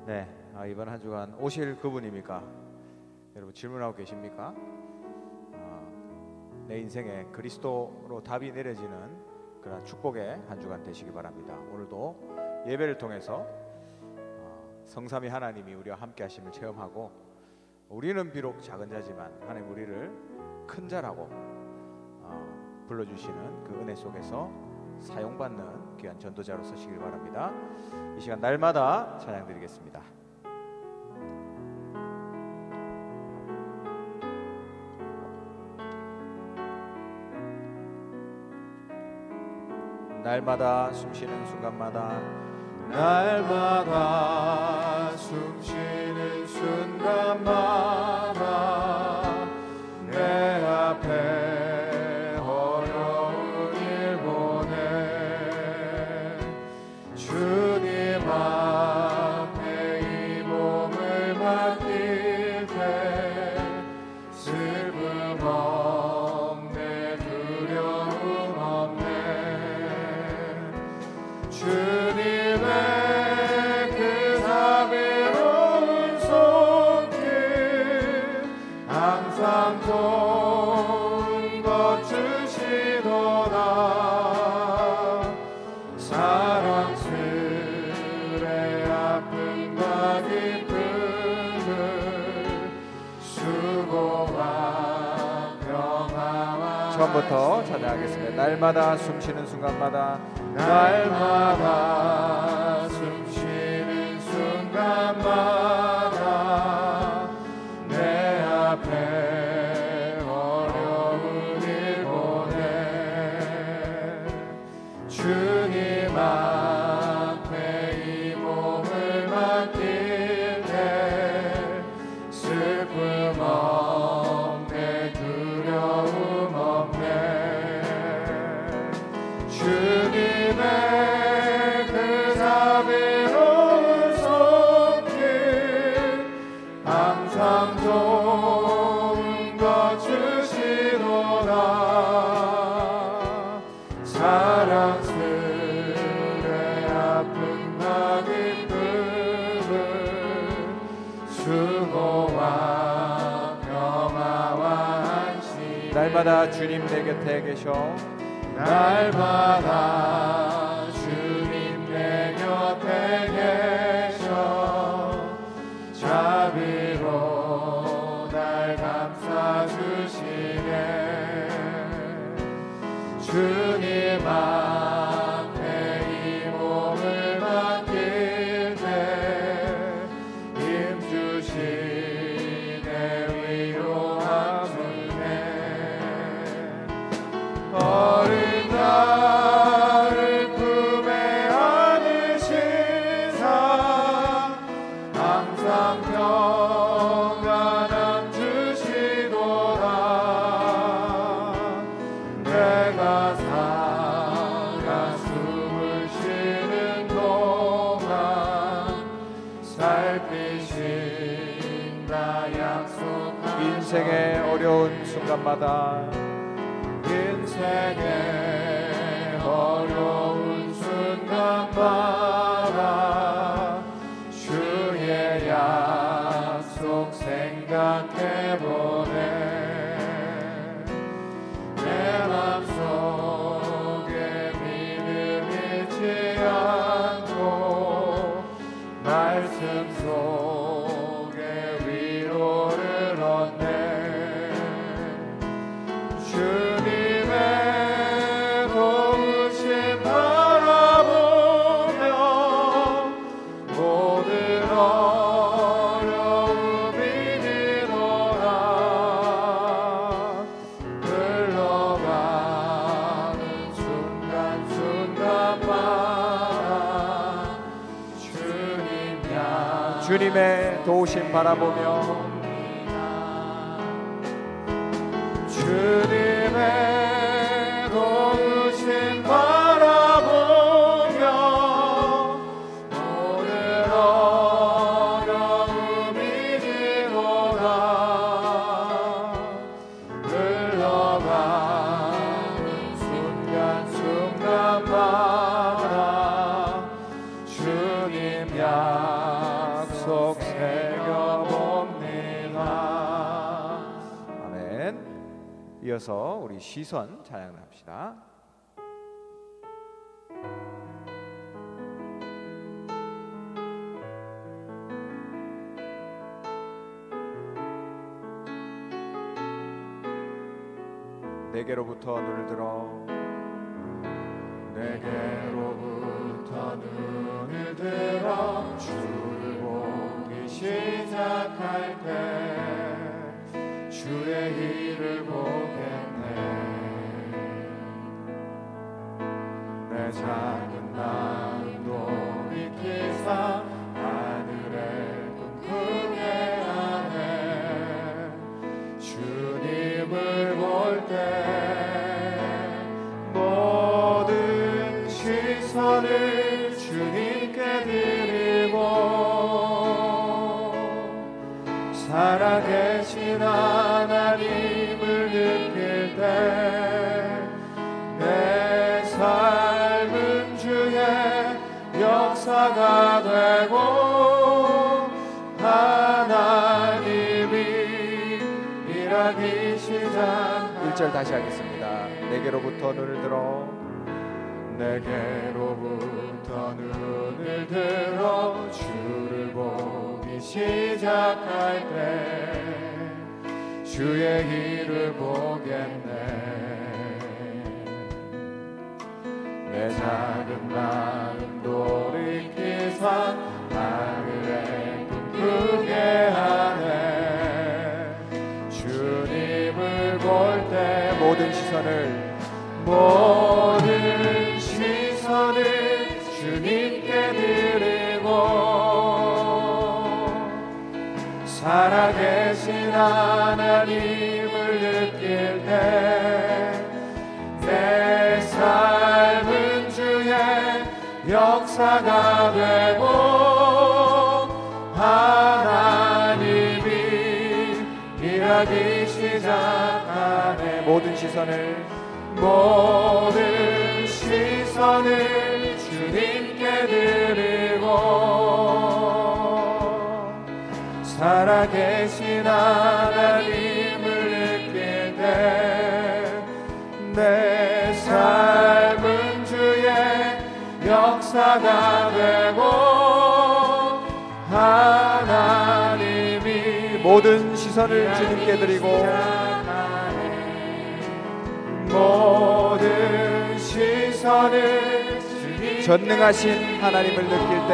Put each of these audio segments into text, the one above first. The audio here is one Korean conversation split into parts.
네, 이번 한 주간 오실 그분입니까? 여러분 질문하고 계십니까? 내 인생에 그리스도로 답이 내려지는 그런 축복의 한 주간 되시기 바랍니다. 오늘도 예배를 통해서 성삼위 하나님이 우리와 함께 하심을 체험하고, 우리는 비록 작은 자지만 하나님 우리를 큰 자라고 불러주시는 그 은혜 속에서 사용받는 귀한 전도자로 서시길 바랍니다. 이 시간 날마다 찬양 드리겠습니다. 날마다 숨쉬는 순간마다, 날마다 숨쉬는 순간마다 내 앞에 어려운 일 보내 주님 앞에 이 몸을 맡길 때 슬픔 없네, 두려움 없네. 주님의 그 자비로운 손길 항상 좋은 것 주시도다. 사랑스레 아픔과 기쁨을 수고와 평화와 처음부터 찬양하겠습니다. 날마다 숨쉬는 순간마다, 날마다 숨쉬는 순간마다 내 앞에 어려운 일 보내 주님 앞에 이 몸을 맡길 때 슬픔 없네, 두려움 없네. 주님의 그 자비로운 손길 항상 좋은 것 주시도다. 사랑스레 아픔과 기쁨을 수고와 평화와 안식 날마다 주님 내 곁에 계셔, 날마다 주님 내 곁에 계셔 자비로 날 감싸주시네. 주님 앞에 이 몸을 맡길 때 힘주시네, 위로함 주네. 어린 나를 품에 안으시사 항상 평안함 주시도다. 내가 살아 숨을 쉬는 동안 살피신다 약속한 인생의 어려운 순간마다, 인생의 어려운 순간마다 주의 약속 생각해보네. 내 맘속에 믿음 잃지 않고 말씀 속에 위로를 얻네. 주님의 도우심 바라보며 모든 어려움이 지도다. 흘러가는 순간순간마다 주님 양 주님의 도우심 바라보며 주님의 도우심 바라보며 모든 어려움이 지도다. 흘러가는 순간순간마다 주님 약속 이어서 우리 시선 찬양을 합시다. 내게로부터 눈을 들어 내게로부터 눈을 들어 주를 보기 시작할 때 주의 일을 보겠네. 내 작은 마음도 익히사 하늘에 꿈꾸게 하네. 주님을 볼 때 모든 시선을 주님께 드리고 살아계신 하나님을 느낄 때 내 삶은 주의 역사가 되고 하나님이 일하기 시작. 1절 다시 하겠습니다. 내게로부터 눈을 들어 내게로부터 눈을 들어 주를 보기 시작할 때 주의 일을 보겠네. 내 작은 마음도 익히사 하늘에 꿈꾸게 하네. 주님을 볼 때 모든 시선을 주님께 드리고 살아계신 하나님을 느낄 때 내 삶은 주의 역사가 되고 하나님이 일하기 시작하네. 모든 시선을 주님께 드리고 살아계신 하나님을 느낄 때 내 삶은 주의 역사가 되고 하나님이 모든 시선을 주님께 드리고 모든 시선을 전능하신 하나님을 느낄 때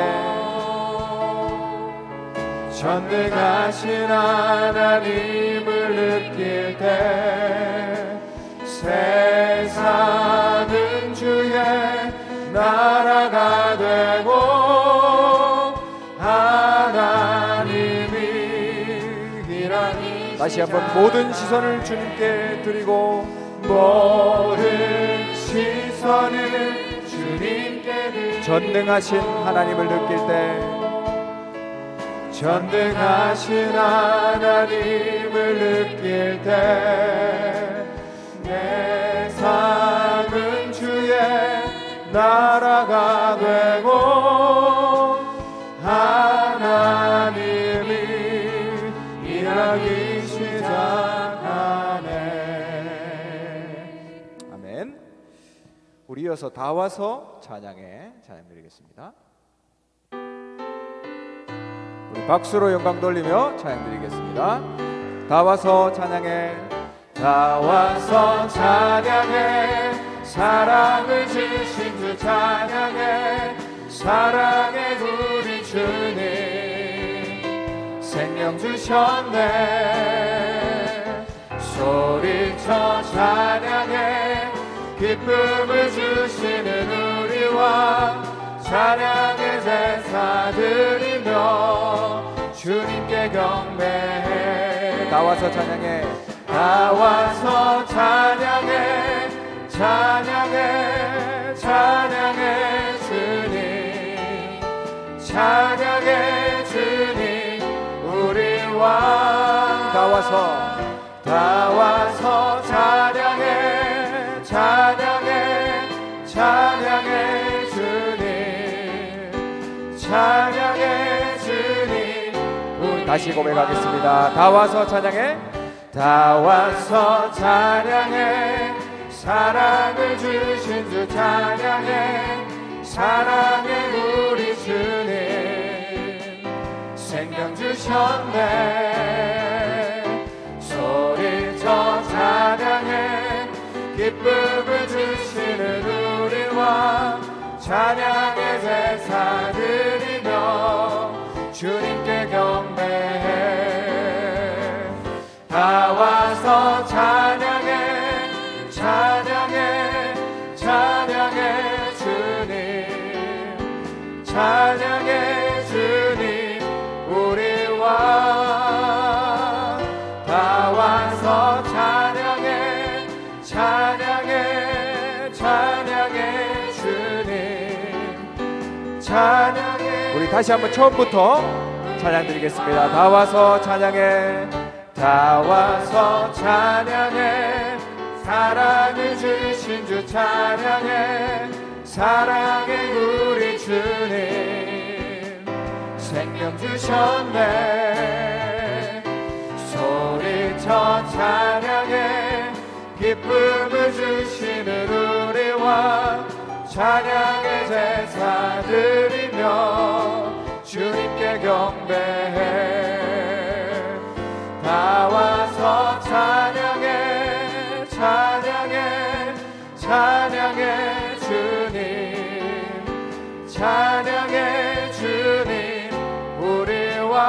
전능하신 하나님을 느낄 때 세상은 주의 나라가 되고 하나님이 일하니 다시 한번 모든 시선을 주님께 드리고 모든 시선을 주님께 드리고 전능하신 하나님을 느낄 때 전능하신 하나님을 느낄 때 내 삶은 주의 나라가 되고 하나님이 일하기 시작하네. 아멘. 우리 이어서 다 와서 찬양 드리겠습니다. 우리 박수로 영광 돌리며 찬양 드리겠습니다. 다 와서 찬양해. 다 와서 찬양해. 사랑을 주신 주 찬양해. 사랑의 우리 주님 생명 주셨네. 소리쳐 찬양해. 기쁨을 주시는 우리 왕 찬양의 제사 드리며 주님께 경배해. 다 와서 찬양해. 다 와서 찬양해. 찬양해. 찬양해 주님. 찬양해 주님 우리 왕. 다 와서 찬양해. 찬양해. 찬양해 주님. 찬양해 주님 우리 다시 고백하겠습니다. 다 와서 찬양해. 다 와서 찬양해 사랑을 주신 주 찬양해 사랑해 우리 주님 생명 주셨네 소리쳐 찬양해 기쁨을 주시는 우리 왕 찬양의 제사 드리며 주님께 경배해 다 와서 찬양해 찬양해 찬양해 주님 찬양해 주님 우리 왕 다 와서 찬양해 찬양해 찬양해 주님 찬양해 우리 다시 한번 처음부터 찬양 드리겠습니다. 다 와서 찬양해 다 와서 찬양해 사랑을 주신 주 찬양해 사랑해 우리 주님 생명 주셨네 소리쳐 찬양해 기쁨을 주시는 우리 왕 찬양의 제사 드리며 주님께 경배해 다 와서 찬양해 찬양해 찬양해 주님 찬양해 주님 우리 왕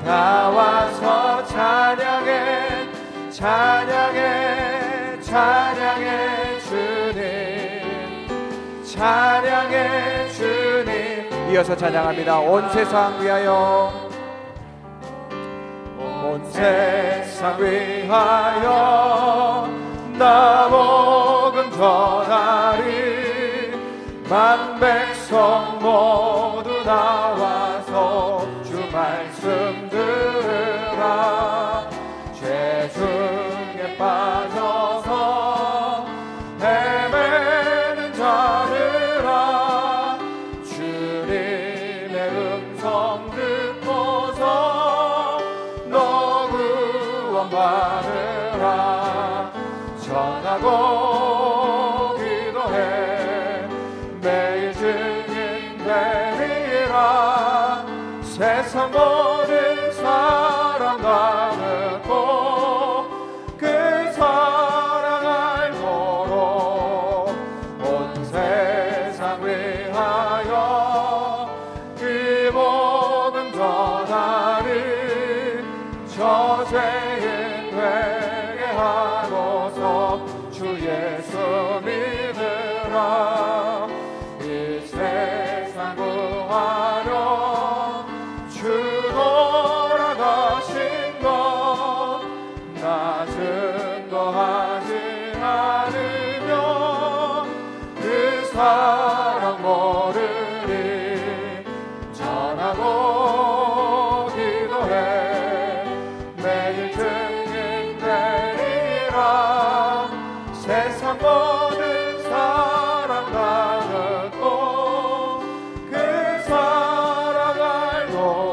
다 와서 찬양해 찬양해 찬양해 주님 찬양해 주님 이어서 찬양합니다. 온 세상 위하여 온 세상 위하여 나 복음 전하리 만 백성 모두 나와서 주 말씀 들으라 죄 중에 빠져서 헤매는 자들아 주님의 음성 듣고서 너 구원받으라 전하고 기도해 매일 증인 되리라 세상 모든 사람 다 듣고 그 사랑 알도록 온 세상 위하여 그 복음 전하리 저 죄인 되게 하고서 주 예수 믿으라 이 세상 구하려 주 돌아가신 것 나 증거하지 않으며 그 사랑 모르리 전하고 기도해 매일 증인 되리라 세상 모든 사람 다 듣고 그 사랑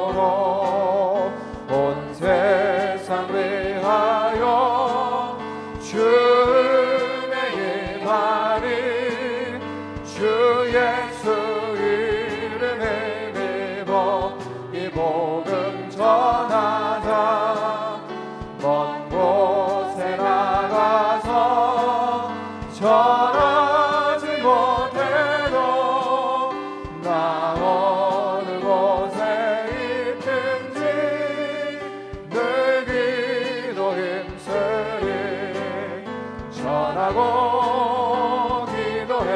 알도록 온 세상 위하여 주의 임하리 주 예수 이름을 믿어 이 복음 전하자 먼 곳에 나가서 전하지 못해도 나 어느 곳에 있든지 늘 기도 힘쓰리 전하고 기도해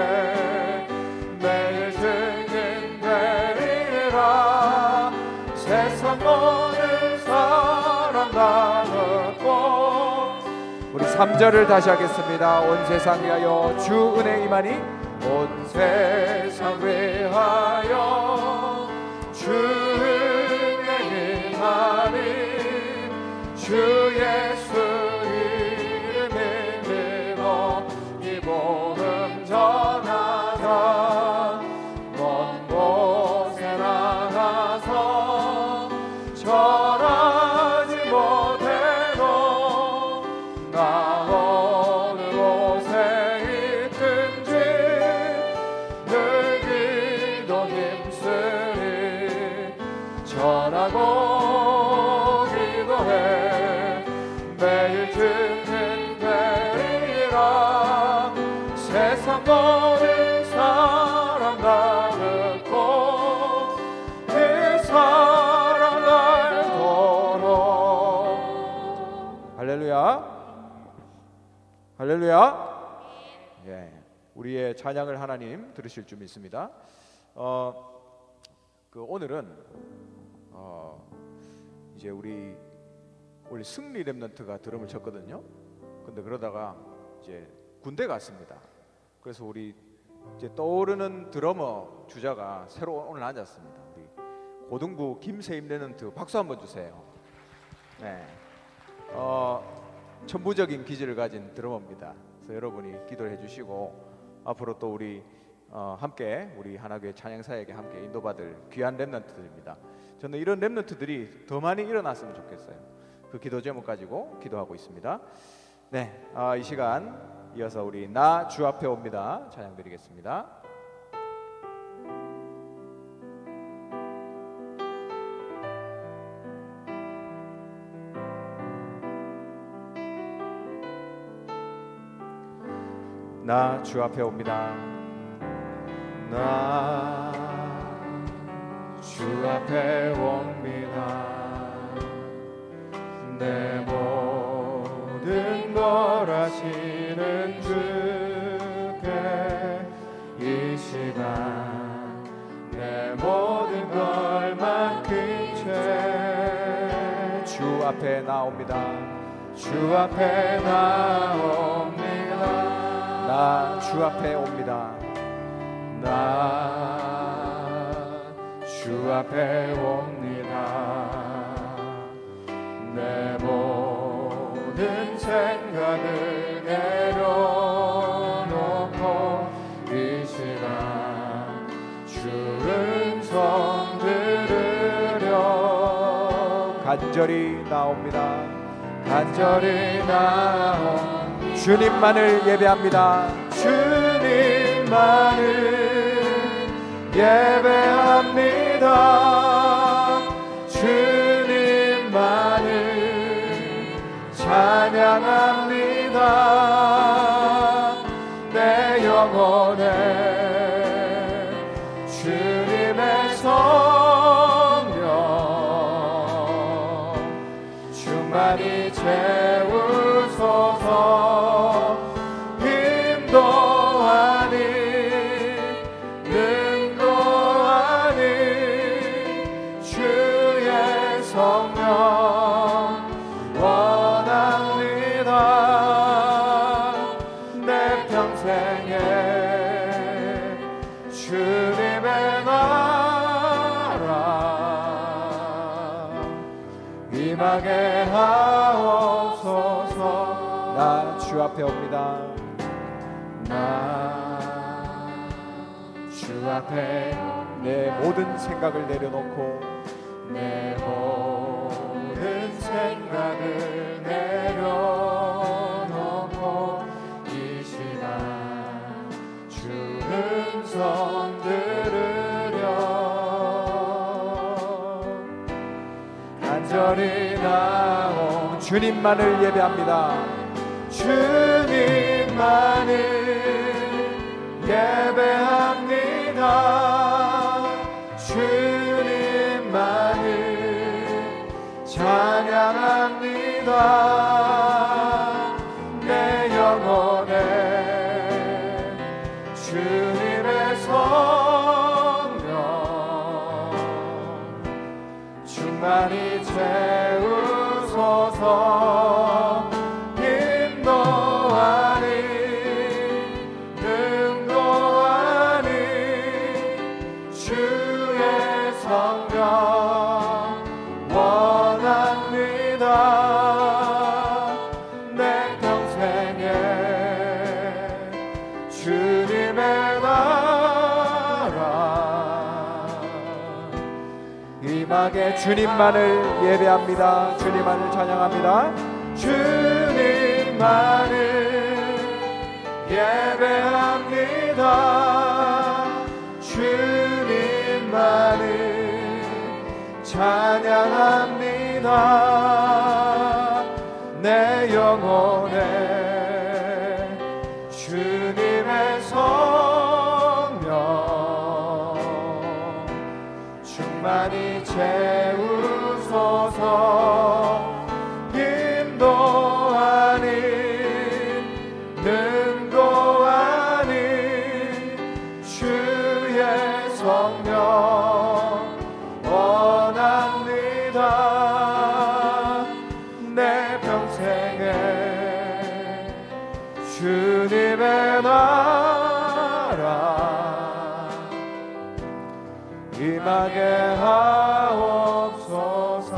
매일 증인 되리라 세상 모든 사람 다 듣고 우리 3절을 다시 하겠습니다. 온 세상 위하여 주 은혜 임하니 온 세상 위하여 주 은혜 임하니 주 예수 이름을 믿어 이 복음 전하자 먼 곳에 나가서 전하지 못 전하고 기도해 매일 증인 되리라. 세상 모든 사람 다 듣고 그 사랑 알도록. 할렐루야. 할렐루야. 예, 우리의 찬양을 하나님 들으실 줄 믿습니다. 오늘은 이제 우리 원래 승리 랩런트가 드럼을 쳤거든요. 근데 그러다가 이제 군대 갔습니다. 그래서 우리 이제 떠오르는 드러머 주자가 새로 오늘 앉았습니다. 우리 고등부 김세임 랩런트 박수 한번 주세요. 네, 천부적인 기질을 가진 드러머입니다. 그래서 여러분이 기도를 해주시고 앞으로 또 우리 함께 우리 하나교회 찬양사에게 함께 인도받을 귀한 랩런트들입니다. 저는 이런 랩런트들이 더 많이 일어났으면 좋겠어요. 그 기도 제목 가지고 기도하고 있습니다. 네, 이 시간 이어서 우리 나 주 앞에 옵니다 찬양 드리겠습니다. 나 주 앞에 옵니다. 나 주 앞에 옵니다. 내 모든 걸 아시는 주께 이 시간 내 모든 걸 맡긴 채 주 앞에 나옵니다. 주 앞에 나옵니다. 나 주 앞에 옵니다. 나 주 앞에 옵니다. 내 모든 생각을 내려놓고 이 시간 주 음성 들으려 간절히 나옵니다. 간절히 나옵니다. 주님만을 예배합니다. 주님만을 예배합니다. 주님만을 찬양합니다. 내 영혼에 주님의 성령 충만히 채우소서. 힘도하니 능도하니 주의 성령 원합니다. 내 평생에 주님의 나라 임하게 하옵소서. 나 주 앞에 옵니다. 나 주 앞에 내 모든 생각을 내려놓고 내 모든 생각을 내려놓고 이 시간 주 음성 들으려 간절히 나온 주님만을 예배합니다. 주님만을 예배합니다. 주님만을 찬양합니다. 내 영혼에 주님의 성령 충만히 채우소서. 힘도하니 능도하니 주의 성령 원합니다. 내 평생에 주님의 나라 임하게 주님만을 예배합니다. 주님만을 찬양합니다. 주님만을 예배합니다. 주님만을 찬양합니다. 내 영혼에 주님의 성령 충만히 채우소서. 힘도 아닌 능도 아닌 주의 성령 원합니다. 내 평생에 주님의 나라 임하게 하옵소서.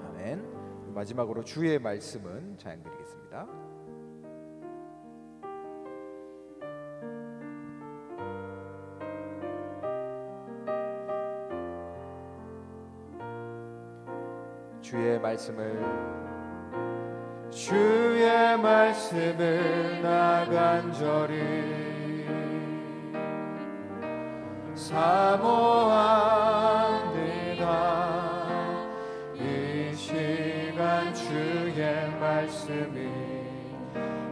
아멘. 마지막으로 주의 말씀은 찬양드리겠습니다. 주의 말씀을 나 간절히 사모합니다. 이 시간 주의 말씀이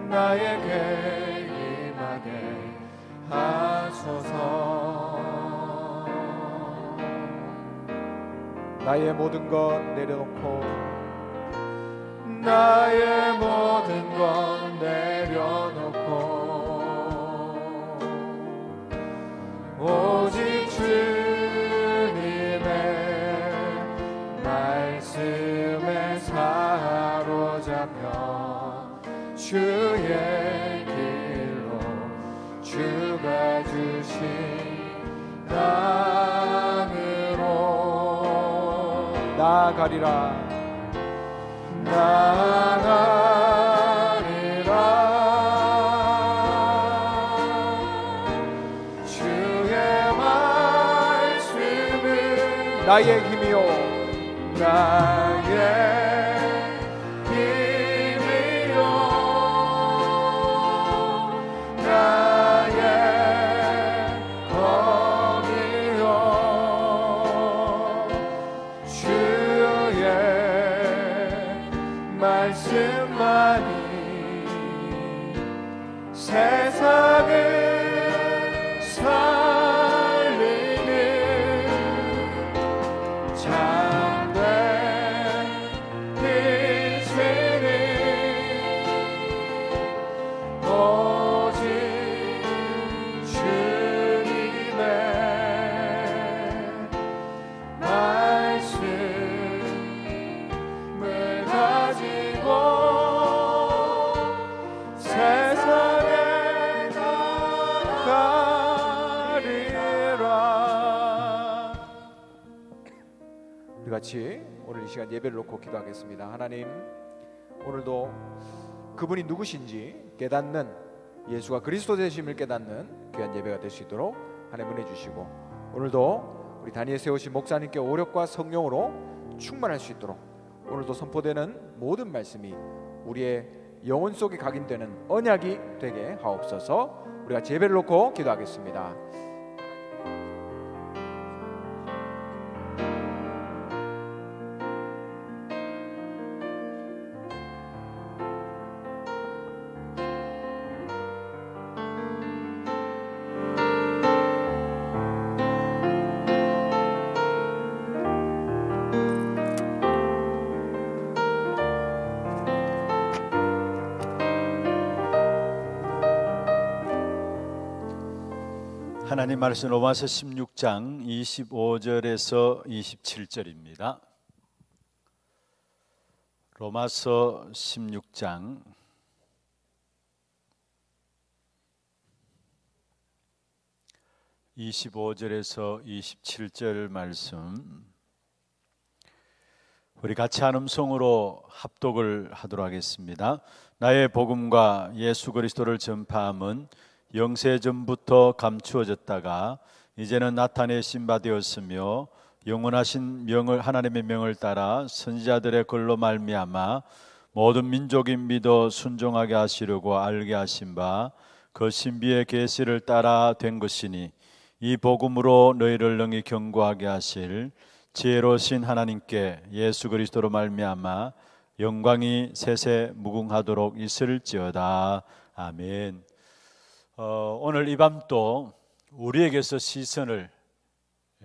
나에게 임하게 하소서. 나의 모든 것 내려놓고 나의 모든 것 내려놓고 오직 주님의 말씀에 사로잡혀 주의 길로 주가 주신 땅으로 나아가리라. 주의 말씀은 나의 힘이요 나의 힘이요 나의 검이요 주의 말씀만이 세상을 살리는 참된 빛이니 오직 주님의 말씀을 가지고 세상에 나가리라. 우리 같이 오늘 이 시간 예배를 놓고 기도하겠습니다. 하나님, 오늘도 그분이 누구신지 깨닫는, 예수가 그리스도 되심을 깨닫는 귀한 예배가 될 수 있도록 하나님 은혜 주시고, 오늘도 우리 다니엘 세우신 목사님께 오력과 성령으로 충만할 수 있도록 오늘도 선포되는 모든 말씀이 우리의 영혼 속에 각인되는 언약이 되게 하옵소서. 우리가 예배를 놓고 기도하겠습니다. 하나님 말씀 로마서 16장 25절에서 27절입니다. 로마서 16장 25절에서 27절 말씀, 우리 같이 한 음성으로 합독을 하도록 하겠습니다. 나의 복음과 예수 그리스도를 전파함은 영세전부터 감추어졌다가 이제는 나타내신 바 되었으며, 영원하신 하나님의 명을 따라 선지자들의 글로 말미암아 모든 민족이 믿어 순종하게 하시려고 알게 하신 바 그 신비의 계시를 따라 된 것이니, 이 복음으로 너희를 능히 견고하게 하실 지혜로우신 하나님께 예수 그리스도로 말미암아 영광이 세세 무궁하도록 있을지어다. 아멘. 오늘 이 밤도 우리에게서 시선을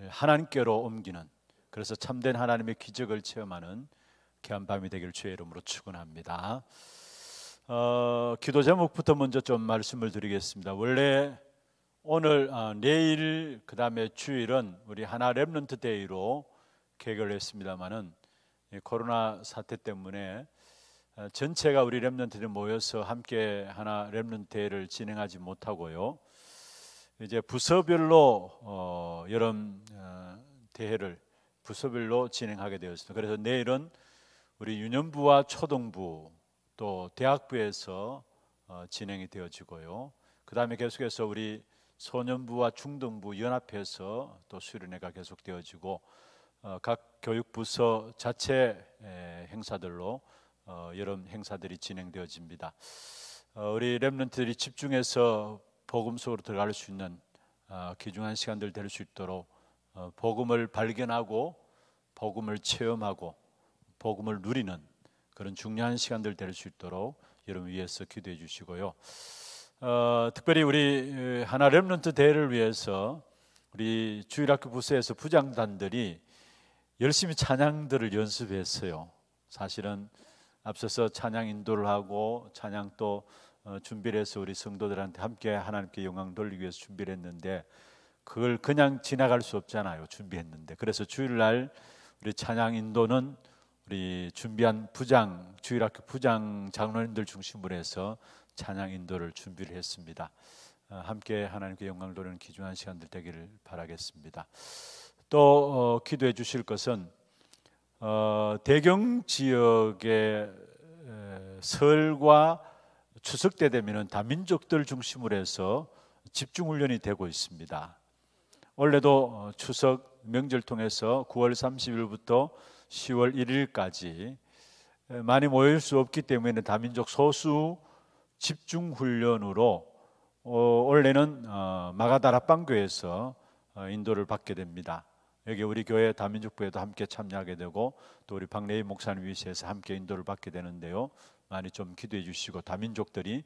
하나님께로 옮기는, 그래서 참된 하나님의 기적을 체험하는 귀한 밤이 되길 주의 이름으로 축원합니다. 기도 제목부터 먼저 좀 말씀을 드리겠습니다. 원래 오늘 내일 그다음에 주일은 우리 하나 렘넌트 데이로 계획을 했습니다만은 코로나 사태 때문에 전체가 우리 렘넌트들이 모여서 함께 하나 렘넌트 데이를 진행하지 못하고요. 이제 부서별로 여름 대회를 부서별로 진행하게 되었습니다. 그래서 내일은 우리 유년부와 초등부 또 대학부에서 진행이 되어지고요. 그 다음에 계속해서 우리 소년부와 중등부 연합해서 또 수련회가 계속되어지고 각 교육부서 자체 행사들로 여름 행사들이 진행되어집니다. 우리 렘넌트들이 집중해서 복음 속으로 들어갈 수 있는 귀중한 시간들 될 수 있도록 복음을 발견하고 복음을 체험하고 복음을 누리는 그런 중요한 시간들 될 수 있도록 여러분 위해서 기도해 주시고요. 특별히 우리 하나 렘넌트 대회를 위해서 우리 주일학교 부서에서 부장단들이 열심히 찬양들을 연습했어요. 사실은 앞서서 찬양 인도를 하고 찬양 또 준비를 해서 우리 성도들한테 함께 하나님께 영광 돌리기 위해서 준비를 했는데 그걸 그냥 지나갈 수 없잖아요. 준비했는데. 그래서 주일날 우리 찬양 인도는 우리 준비한 부장, 주일학교 부장 장로님들 중심으로 해서 찬양 인도를 준비를 했습니다. 함께 하나님께 영광 돌리는 귀중한 시간들 되기를 바라겠습니다. 또 기도해 주실 것은 대경 지역의 설과 추석 때 되면은 다민족들 중심으로 해서 집중훈련이 되고 있습니다. 원래도 추석 명절 통해서 9월 30일부터 10월 1일까지 많이 모일 수 없기 때문에 다민족 소수 집중훈련으로 원래는 마가다락방교에서 인도를 받게 됩니다. 여기 우리 교회 다민족부에도 함께 참여하게 되고 또 우리 박래희 목사님 위시에서 함께 인도를 받게 되는데요. 많이 좀 기도해 주시고 다민족들이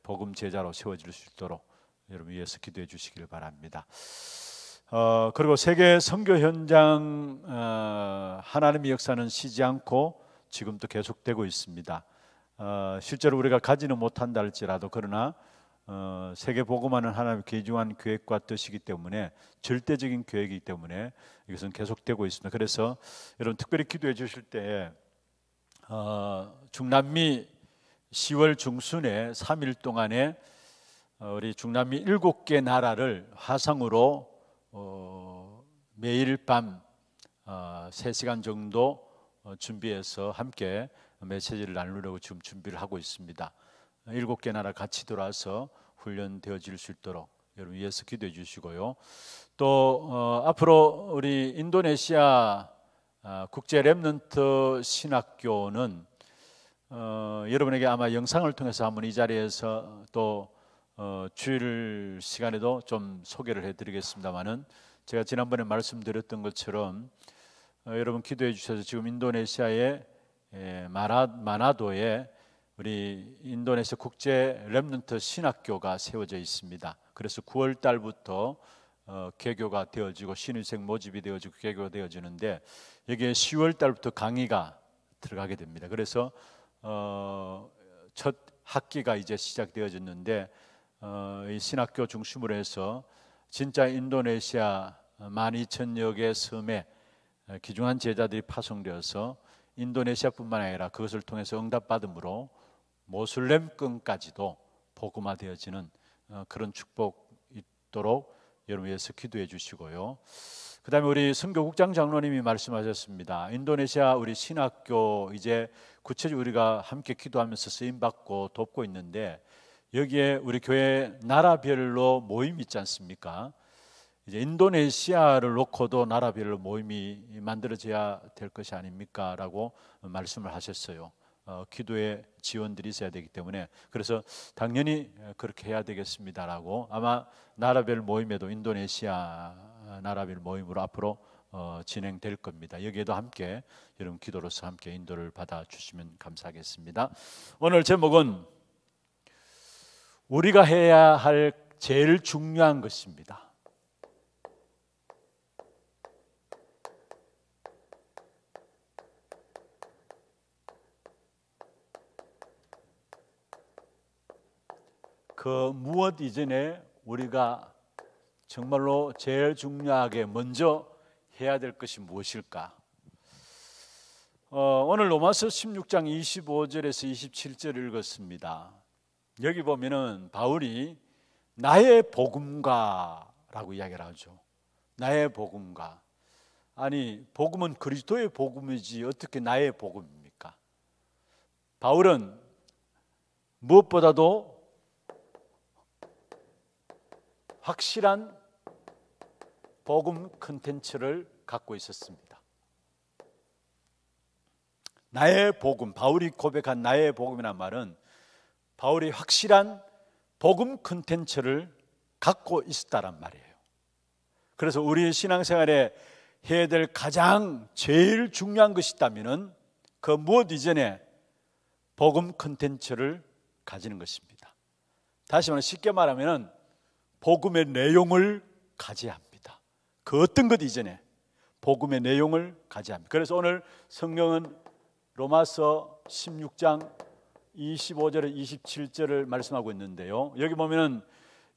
복음 제자로 세워질 수 있도록 여러분 위해서 기도해 주시길 바랍니다. 그리고 세계 선교 현장 하나님의 역사는 쉬지 않고 지금도 계속되고 있습니다. 실제로 우리가 가지는 못한다 할지라도 그러나 세계 복음하는 하나님의 귀중한 계획과 뜻이기 때문에 절대적인 계획이기 때문에 이것은 계속되고 있습니다. 그래서 여러분 특별히 기도해 주실 때 중남미 10월 중순에 3일 동안에 우리 중남미 7개 나라를 화상으로 매일 밤 3시간 정도 준비해서 함께 메시지를 나누려고 지금 준비를 하고 있습니다. 7개 나라 같이 돌아서 훈련되어질 수 있도록 여러분 위해서 기도해 주시고요. 또 앞으로 우리 인도네시아 국제 렘넌트 신학교는 여러분에게 아마 영상을 통해서 한번 이 자리에서 또 주일 시간에도 좀 소개를 해드리겠습니다만은 제가 지난번에 말씀드렸던 것처럼 여러분 기도해 주셔서 지금 인도네시아의 마나도에 우리 인도네시아 국제 렘넌트 신학교가 세워져 있습니다. 그래서 9월 달부터 개교가 되어지고 신입생 모집이 되어지고 개교가 되어지는데 여기에 10월 달부터 강의가 들어가게 됩니다. 그래서 첫 학기가 이제 시작되어졌는데 이 신학교 중심으로 해서 진짜 인도네시아 12,000여 개 섬에 귀중한 제자들이 파송되어서 인도네시아뿐만 아니라 그것을 통해서 응답받음으로 모슬렘권까지도 복음화되어지는 그런 축복 있도록 여러분 위해서 기도해 주시고요. 그 다음에 우리 선교국장 장로님이 말씀하셨습니다. 인도네시아 우리 신학교 이제 구체적으로 우리가 함께 기도하면서 쓰임받고 돕고 있는데 여기에 우리 교회 나라별로 모임이 있지 않습니까? 이제 인도네시아를 놓고도 나라별로 모임이 만들어져야 될 것이 아닙니까? 라고 말씀을 하셨어요. 기도의 지원들이 있어야 되기 때문에, 그래서 당연히 그렇게 해야 되겠습니다라고 아마 나라별 모임에도 인도네시아 나라별 모임으로 앞으로 진행될 겁니다. 여기에도 함께 여러분 기도로서 함께 인도를 받아주시면 감사하겠습니다. 오늘 제목은 우리가 해야 할 제일 중요한 것입니다. 그 무엇 이전에 우리가 정말로 제일 중요하게 먼저 해야 될 것이 무엇일까? 오늘 로마서 16장 25절에서 27절을 읽었습니다. 여기 보면은 바울이 나의 복음가라고 이야기를 하죠. 나의 복음가. 아니, 복음은 그리스도의 복음이지 어떻게 나의 복음입니까? 바울은 무엇보다도 확실한 복음 컨텐츠를 갖고 있었습니다. 나의 복음, 바울이 고백한 나의 복음이란 말은 바울이 확실한 복음 컨텐츠를 갖고 있었다란 말이에요. 그래서 우리의 신앙생활에 해야 될 가장 제일 중요한 것이 있다면 그 무엇 이전에 복음 컨텐츠를 가지는 것입니다. 다시 말해 쉽게 말하면 복음의 내용을 가져야 합니다. 그 어떤 것 이전에 복음의 내용을 가져야 합니다. 그래서 오늘 성경은 로마서 16장 25절에 27절을 말씀하고 있는데요. 여기 보면은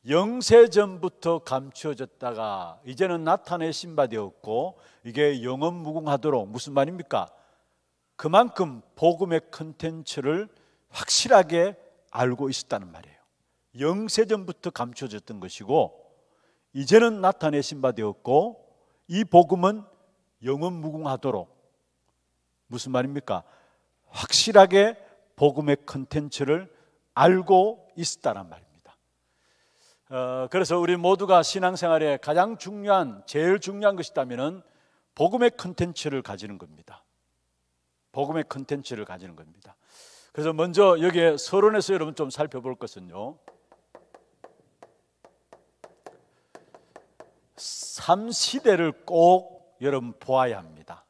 영세전부터 감추어졌다가 이제는 나타내신 바 되었고 이게 영원무궁하도록, 무슨 말입니까? 그만큼 복음의 컨텐츠를 확실하게 알고 있었다는 말이에요. 영세전부터 감춰졌던 것이고 이제는 나타내신 바 되었고 이 복음은 영원무궁하도록, 무슨 말입니까? 확실하게 복음의 컨텐츠를 알고 있었다는 말입니다. 그래서 우리 모두가 신앙생활에 가장 중요한, 제일 중요한 것이 있다면 복음의 컨텐츠를 가지는 겁니다. 복음의 컨텐츠를 가지는 겁니다. 그래서 먼저 여기에 서론에서 여러분 좀 살펴볼 것은요, 3시대를 꼭 여러분 보아야 합니다.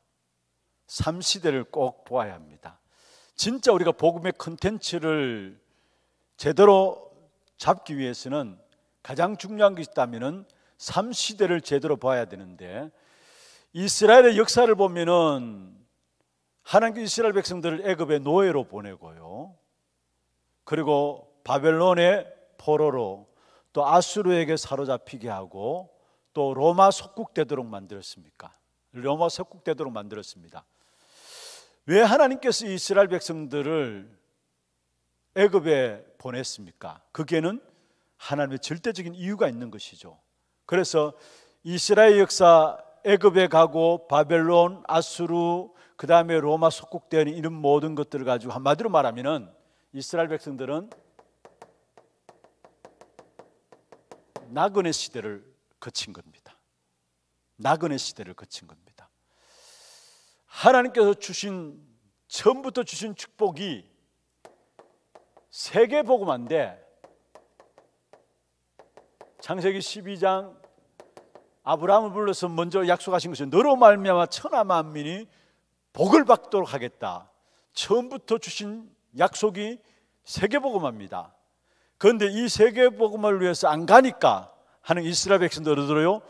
3시대를 꼭 보아야 합니다. 진짜 우리가 복음의 컨텐츠를 제대로 잡기 위해서는 가장 중요한 것이 있다면 3시대를 제대로 봐야 되는데, 이스라엘의 역사를 보면은 하나님께서 이스라엘 백성들을 애굽의 노예로 보내고요, 그리고 바벨론의 포로로 또 아수르에게 사로잡히게 하고 또 로마 속국되도록 만들었습니까? 로마 속국되도록 만들었습니다. 왜 하나님께서 이스라엘 백성들을 애굽에 보냈습니까? 그게는 하나님의 절대적인 이유가 있는 것이죠. 그래서 이스라엘 역사, 애굽에 가고 바벨론, 아수르, 그 다음에 로마 속국되는 이런 모든 것들을 가지고 한마디로 말하면은 이스라엘 백성들은 나그네 시대를 거친 겁니다. 나그네 시대를 거친 겁니다. 하나님께서 주신, 처음부터 주신 축복이 세계복음화인데, 창세기 12장 아브라함을 불러서 먼저 약속하신 것은 너로 말미암아 천하 만민이 복을 받도록 하겠다. 처음부터 주신 약속이 세계복음화입니다. 그런데 이 세계복음화를 위해서 안 가니까 하는 이스라엘 백성들을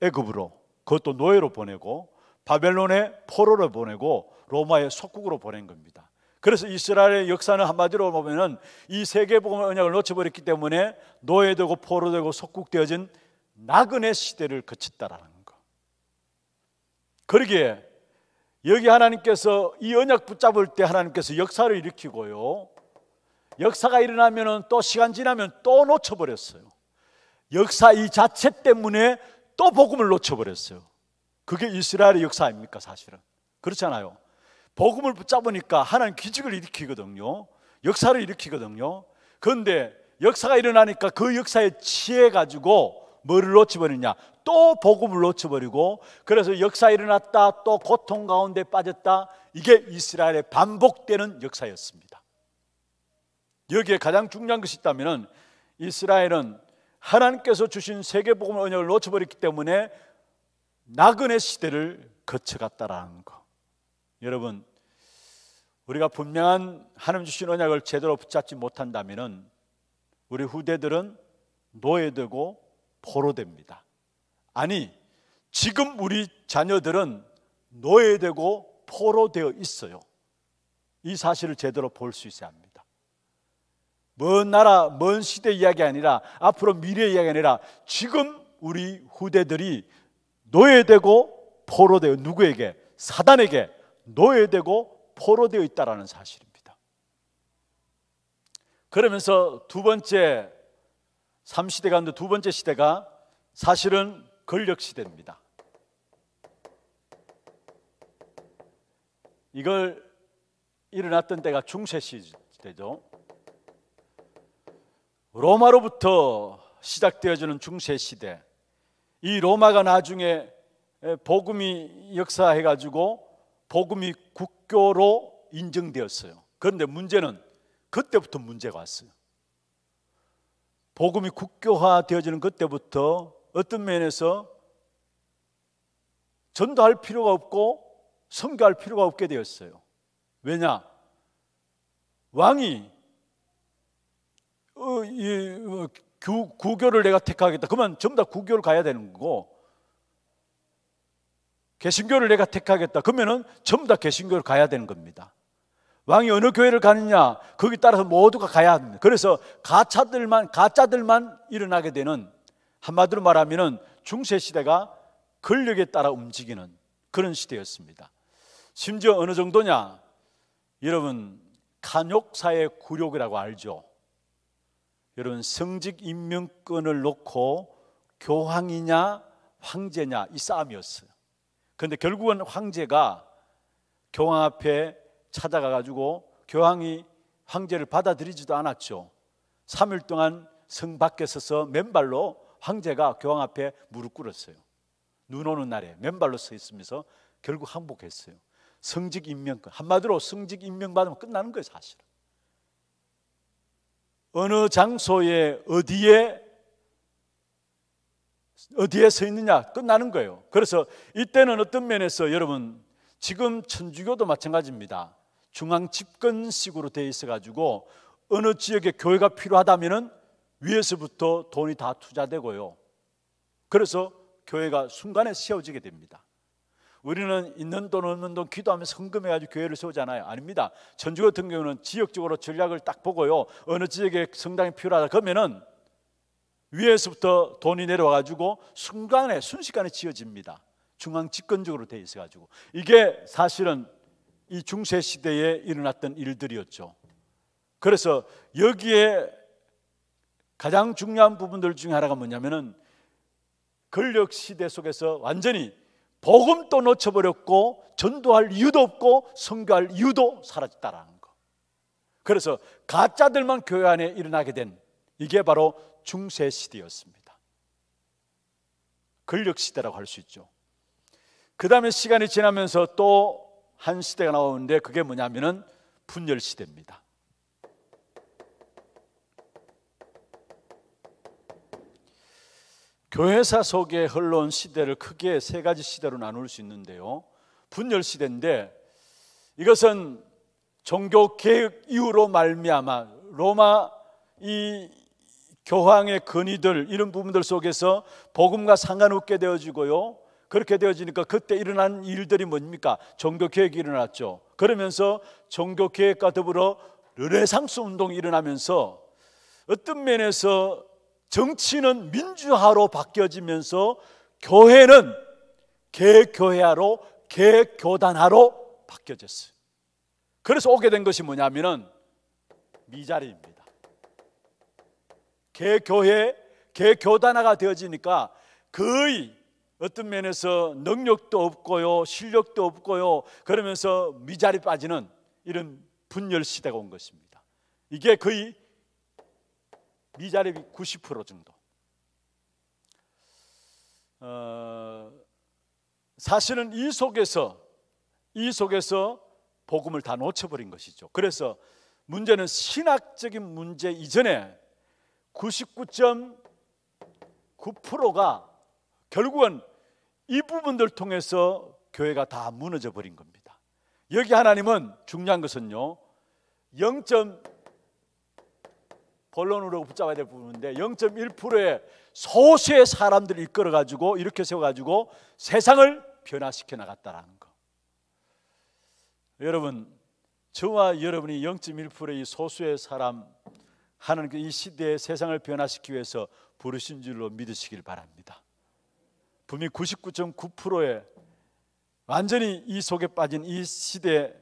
애굽으로, 그것도 노예로 보내고 바벨론의 포로로 보내고 로마의 속국으로 보낸 겁니다. 그래서 이스라엘의 역사는 한마디로 보면은 이 세계복음의 언약을 놓쳐버렸기 때문에 노예되고 포로되고 속국되어진 나그네 시대를 거쳤다라는 거. 그러기에 여기 하나님께서 이 언약 붙잡을 때 하나님께서 역사를 일으키고요, 역사가 일어나면은 또 시간 지나면 또 놓쳐버렸어요. 역사 이 자체 때문에 또 복음을 놓쳐버렸어요. 그게 이스라엘의 역사 아닙니까? 사실은 그렇잖아요. 복음을 붙잡으니까 하나님 기적을 일으키거든요, 역사를 일으키거든요. 그런데 역사가 일어나니까 그 역사에 취해가지고 뭐를 놓쳐버리냐? 또 복음을 놓쳐버리고, 그래서 역사 일어났다 또 고통 가운데 빠졌다, 이게 이스라엘의 반복되는 역사였습니다. 여기에 가장 중요한 것이 있다면 이스라엘은 하나님께서 주신 세계복음 언약을 놓쳐버렸기 때문에 나그네 시대를 거쳐갔다라는 거. 여러분, 우리가 분명한 하나님 주신 언약을 제대로 붙잡지 못한다면 우리 후대들은 노예되고 포로됩니다. 아니, 지금 우리 자녀들은 노예되고 포로되어 있어요. 이 사실을 제대로 볼 수 있어야 합니다. 먼 나라, 먼 시대 이야기 아니라, 앞으로 미래 이야기 아니라 지금 우리 후대들이 노예되고 포로되어, 누구에게? 사단에게 노예되고 포로되어 있다는 사실입니다. 그러면서 두 번째 3시대 가운데 두 번째 시대가 사실은 권력 시대입니다. 이걸 일어났던 때가 중세 시대죠. 로마로부터 시작되어지는 중세 시대. 이 로마가 나중에 복음이 역사해가지고 복음이 국교로 인정되었어요. 그런데 문제는 그때부터 문제가 왔어요. 복음이 국교화되어지는 그때부터 어떤 면에서 전도할 필요가 없고 선교할 필요가 없게 되었어요. 왜냐? 왕이 구교를 내가 택하겠다. 그러면 전부 다 구교를 가야 되는 거고, 개신교를 내가 택하겠다. 그러면은 전부 다 개신교를 가야 되는 겁니다. 왕이 어느 교회를 가느냐, 거기 따라서 모두가 가야 합니다. 그래서 가짜들만 일어나게 되는, 한마디로 말하면은 중세 시대가 권력에 따라 움직이는 그런 시대였습니다. 심지어 어느 정도냐, 여러분 간혹사의 굴욕이라고 알죠? 여러분 성직 임명권을 놓고 교황이냐 황제냐 이 싸움이었어요. 그런데 결국은 황제가 교황 앞에 찾아가 가지고 교황이 황제를 받아들이지도 않았죠. 3일 동안 성 밖에 서서 맨발로 황제가 교황 앞에 무릎 꿇었어요. 눈 오는 날에 맨발로 서 있으면서 결국 항복했어요. 성직 임명권, 한마디로 성직 임명 받으면 끝나는 거예요. 사실은 어느 장소에 어디에 서 있느냐 끝나는 거예요. 그래서 이때는 어떤 면에서 여러분 지금 천주교도 마찬가지입니다. 중앙 집권식으로 되어 있어 가지고 어느 지역에 교회가 필요하다면은 위에서부터 돈이 다 투자되고요. 그래서 교회가 순간에 세워지게 됩니다. 우리는 있는 돈 없는 돈 기도하면서 헌금해가지고 교회를 세우잖아요. 아닙니다. 천주교 같은 경우는 지역적으로 전략을 딱 보고요, 어느 지역에 성당이 필요하다 그러면은 위에서부터 돈이 내려와가지고 순식간에 지어집니다. 중앙 집권적으로 되어 있어가지고 이게 사실은 이 중세 시대에 일어났던 일들이었죠. 그래서 여기에 가장 중요한 부분들 중에 하나가 뭐냐면은 권력 시대 속에서 완전히 복음도 놓쳐버렸고 전도할 이유도 없고 선교할 이유도 사라졌다라는 거. 그래서 가짜들만 교회 안에 일어나게 된 이게 바로 중세 시대였습니다. 권력 시대라고 할 수 있죠. 그 다음에 시간이 지나면서 또 한 시대가 나오는데 그게 뭐냐면은 분열 시대입니다. 교회사 속에 흘러온 시대를 크게 세 가지 시대로 나눌 수 있는데요. 분열 시대인데 이것은 종교 개혁 이후로 말미암아 로마 이 교황의 건의들 이런 부분들 속에서 복음과 상관없게 되어지고요. 그렇게 되어지니까 그때 일어난 일들이 뭡니까? 종교 개혁이 일어났죠. 그러면서 종교 개혁과 더불어 르네상스 운동이 일어나면서 어떤 면에서 정치는 민주화로 바뀌어지면서 교회는 개교회화로 개교단화로 바뀌어졌어요. 그래서 오게 된 것이 뭐냐면은 미자리입니다. 개교회, 개교단화가 되어지니까 거의 어떤 면에서 능력도 없고요, 실력도 없고요, 그러면서 미자리 빠지는 이런 분열 시대가 온 것입니다. 이게 거의 미자립이 90% 정도. 사실은 이 속에서 복음을 다 놓쳐버린 것이죠. 그래서 문제는 신학적인 문제 이전에 99.9%가 결국은 이 부분들 통해서 교회가 다 무너져 버린 겁니다. 여기 하나님은 중요한 것은요, 본론으로 붙잡아야 될 부분인데 0.1%의 소수의 사람들을 이끌어가지고 이렇게 세워가지고 세상을 변화시켜 나갔다라는 거. 여러분, 저와 여러분이 0.1%의 소수의 사람, 하나님께 이 시대의 세상을 변화시키기 위해서 부르신 줄로 믿으시길 바랍니다. 분명히 99.9%의 완전히 이 속에 빠진 이 시대에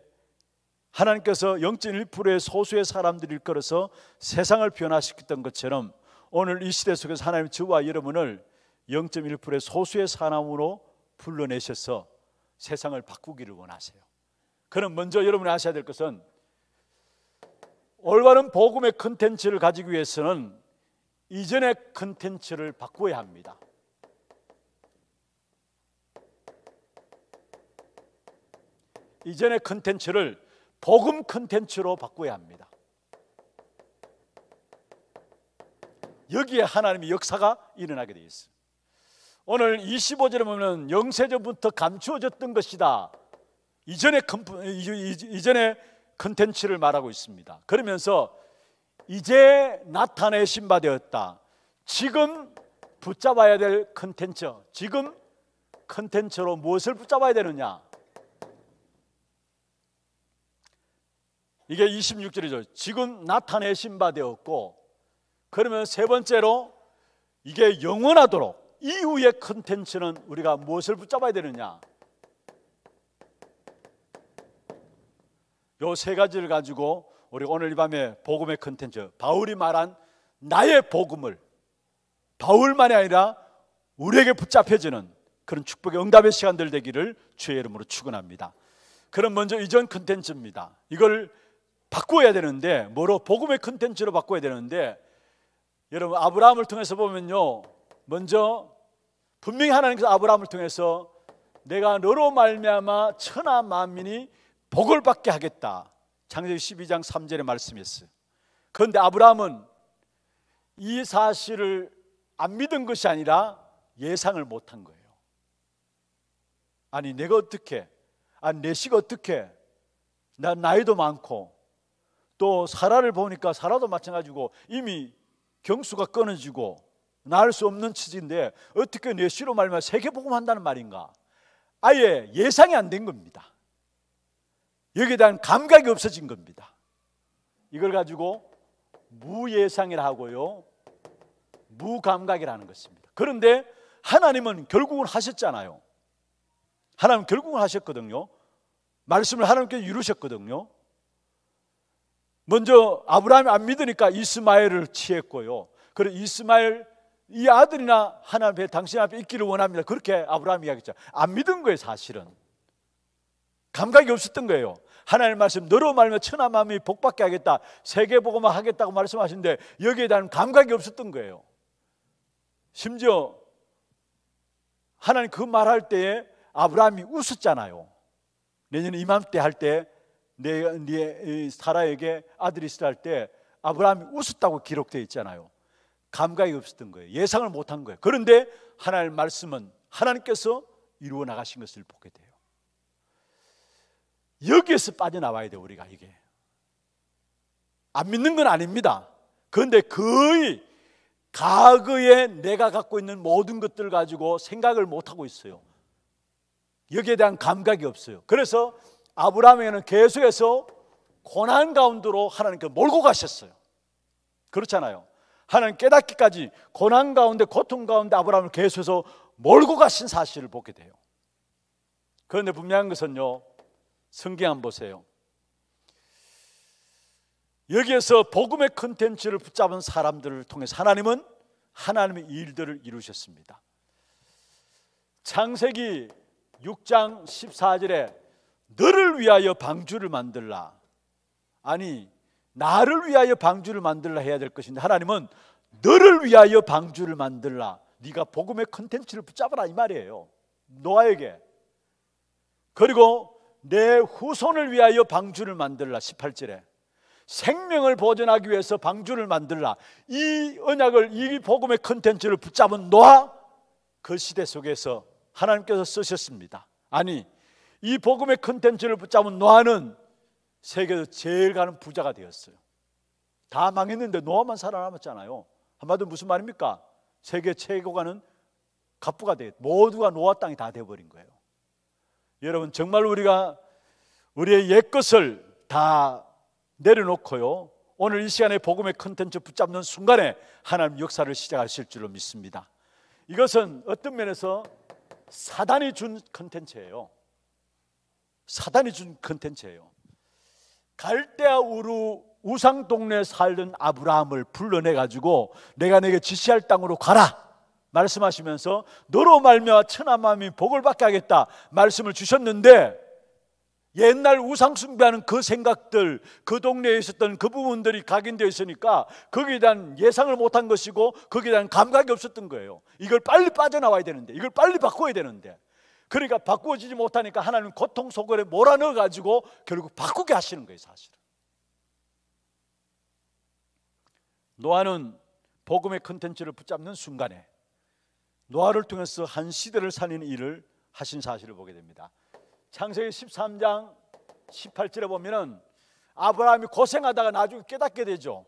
하나님께서 0.1%의 소수의 사람들을 이끌어서 세상을 변화시켰던 것처럼 오늘 이 시대 속에서 하나님 저와 여러분을 0.1%의 소수의 사람으로 불러내셔서 세상을 바꾸기를 원하세요. 그럼 먼저 여러분이 아셔야 될 것은 올바른 복음의 컨텐츠를 가지기 위해서는 이전의 컨텐츠를 바꿔야 합니다. 이전의 컨텐츠를 복음 컨텐츠로 바꿔야 합니다. 여기에 하나님의 역사가 일어나게 되어 있어요. 오늘 25절에 보면 영세전부터 감추어졌던 것이다. 이전의 컨텐츠를 말하고 있습니다. 그러면서 이제 나타내신 바 되었다. 지금 붙잡아야 될 컨텐츠, 지금 컨텐츠로 무엇을 붙잡아야 되느냐? 이게 26절이죠. 지금 나타내신 바 되었고, 그러면 세 번째로 이게 영원하도록 이후의 컨텐츠는 우리가 무엇을 붙잡아야 되느냐? 요 세 가지를 가지고 우리 오늘 이 밤에 복음의 컨텐츠, 바울이 말한 나의 복음을 바울만이 아니라 우리에게 붙잡혀지는 그런 축복의 응답의 시간들 되기를 주의 이름으로 축원합니다. 그럼 먼저 이전 컨텐츠입니다. 이걸 바꿔야 되는데, 뭐로? 복음의 컨텐츠로 바꿔야 되는데, 여러분 아브라함을 통해서 보면요, 먼저 분명히 하나님께서 아브라함을 통해서 내가 너로 말미암아 천하 만민이 복을 받게 하겠다, 창세기 12장 3절에 말씀했어요. 그런데 아브라함은 이 사실을 안 믿은 것이 아니라 예상을 못한 거예요. 아니 내가 어떻게, 아니 내 시가 어떻게, 난 나이도 많고 또 사라를 보니까 사라도 마찬가지고 이미 경수가 끊어지고 나을 수 없는 처지인데 어떻게 내 시로 말미암아 세계복음 한다는 말인가? 아예 예상이 안 된 겁니다. 여기에 대한 감각이 없어진 겁니다. 이걸 가지고 무예상이라 하고요, 무감각이라는 것입니다. 그런데 하나님은 결국은 하셨잖아요. 하나님 결국은 하셨거든요. 말씀을 하나님께서 이루셨거든요. 먼저 아브라함이 안 믿으니까 이스마엘을 취했고요. 그리고 이스마엘 이 아들이나 하나님 앞에, 당신 앞에 있기를 원합니다. 그렇게 아브라함이 이야기했죠. 안 믿은 거예요. 사실은 감각이 없었던 거예요. 하나님 말씀 너로 말하면 천하 만민이 복받게 하겠다, 세계복음화 하겠다고 말씀하시는데 여기에 대한 감각이 없었던 거예요. 심지어 하나님 그 말할 때에 아브라함이 웃었잖아요. 내년 이맘때 할 때 네 사라에게 아들이 있으라 할 때 아브라함이 웃었다고 기록되어 있잖아요. 감각이 없었던 거예요. 예상을 못한 거예요. 그런데 하나님 말씀은 하나님께서 이루어 나가신 것을 보게 돼요. 여기에서 빠져나와야 돼요. 우리가 이게 안 믿는 건 아닙니다. 그런데 거의 과거에 내가 갖고 있는 모든 것들을 가지고 생각을 못하고 있어요. 여기에 대한 감각이 없어요. 그래서 아브라함에게는 계속해서 고난 가운데로 하나님께 몰고 가셨어요. 그렇잖아요. 하나님 깨닫기까지 고난 가운데, 고통 가운데 아브라함을 계속해서 몰고 가신 사실을 보게 돼요. 그런데 분명한 것은요, 성경 한번 보세요. 여기에서 복음의 컨텐츠를 붙잡은 사람들을 통해서 하나님은 하나님의 일들을 이루셨습니다. 창세기 6장 14절에 너를 위하여 방주를 만들라, 아니 나를 위하여 방주를 만들라 해야 될 것인데 하나님은 너를 위하여 방주를 만들라, 네가 복음의 컨텐츠를 붙잡아라 이 말이에요. 노아에게. 그리고 내 후손을 위하여 방주를 만들라. 18절에 생명을 보존하기 위해서 방주를 만들라. 이 언약을, 이 복음의 컨텐츠를 붙잡은 노아, 그 시대 속에서 하나님께서 쓰셨습니다. 아니, 이 복음의 컨텐츠를 붙잡은 노아는 세계에서 제일 가는 부자가 되었어요. 다 망했는데 노아만 살아남았잖아요. 한마디로 무슨 말입니까? 세계 최고가는 갑부가 돼. 모두가 노아 땅이 다 돼버린 거예요. 여러분, 정말 우리가 우리의 옛것을 다 내려놓고요, 오늘 이 시간에 복음의 컨텐츠 붙잡는 순간에 하나님 역사를 시작하실 줄로 믿습니다. 이것은 어떤 면에서 사단이 준 컨텐츠예요. 사단이 준 컨텐츠예요. 갈대아 우루 우상 동네에 살던 아브라함을 불러내가지고 내가 내게 지시할 땅으로 가라 말씀하시면서 너로 말미암아 천하만민이 복을 받게 하겠다 말씀을 주셨는데, 옛날 우상 숭배하는 그 생각들, 그 동네에 있었던 그 부분들이 각인되어 있으니까 거기에 대한 예상을 못한 것이고 거기에 대한 감각이 없었던 거예요. 이걸 빨리 빠져나와야 되는데, 이걸 빨리 바꿔야 되는데, 그러니까 바꾸어지지 못하니까 하나님은 고통 속에 몰아넣어가지고 결국 바꾸게 하시는 거예요. 사실은 노아는 복음의 컨텐츠를 붙잡는 순간에 노아를 통해서 한 시대를 살리는 일을 하신 사실을 보게 됩니다. 창세기 13장 18절에 보면은 아브라함이 고생하다가 나중에 깨닫게 되죠.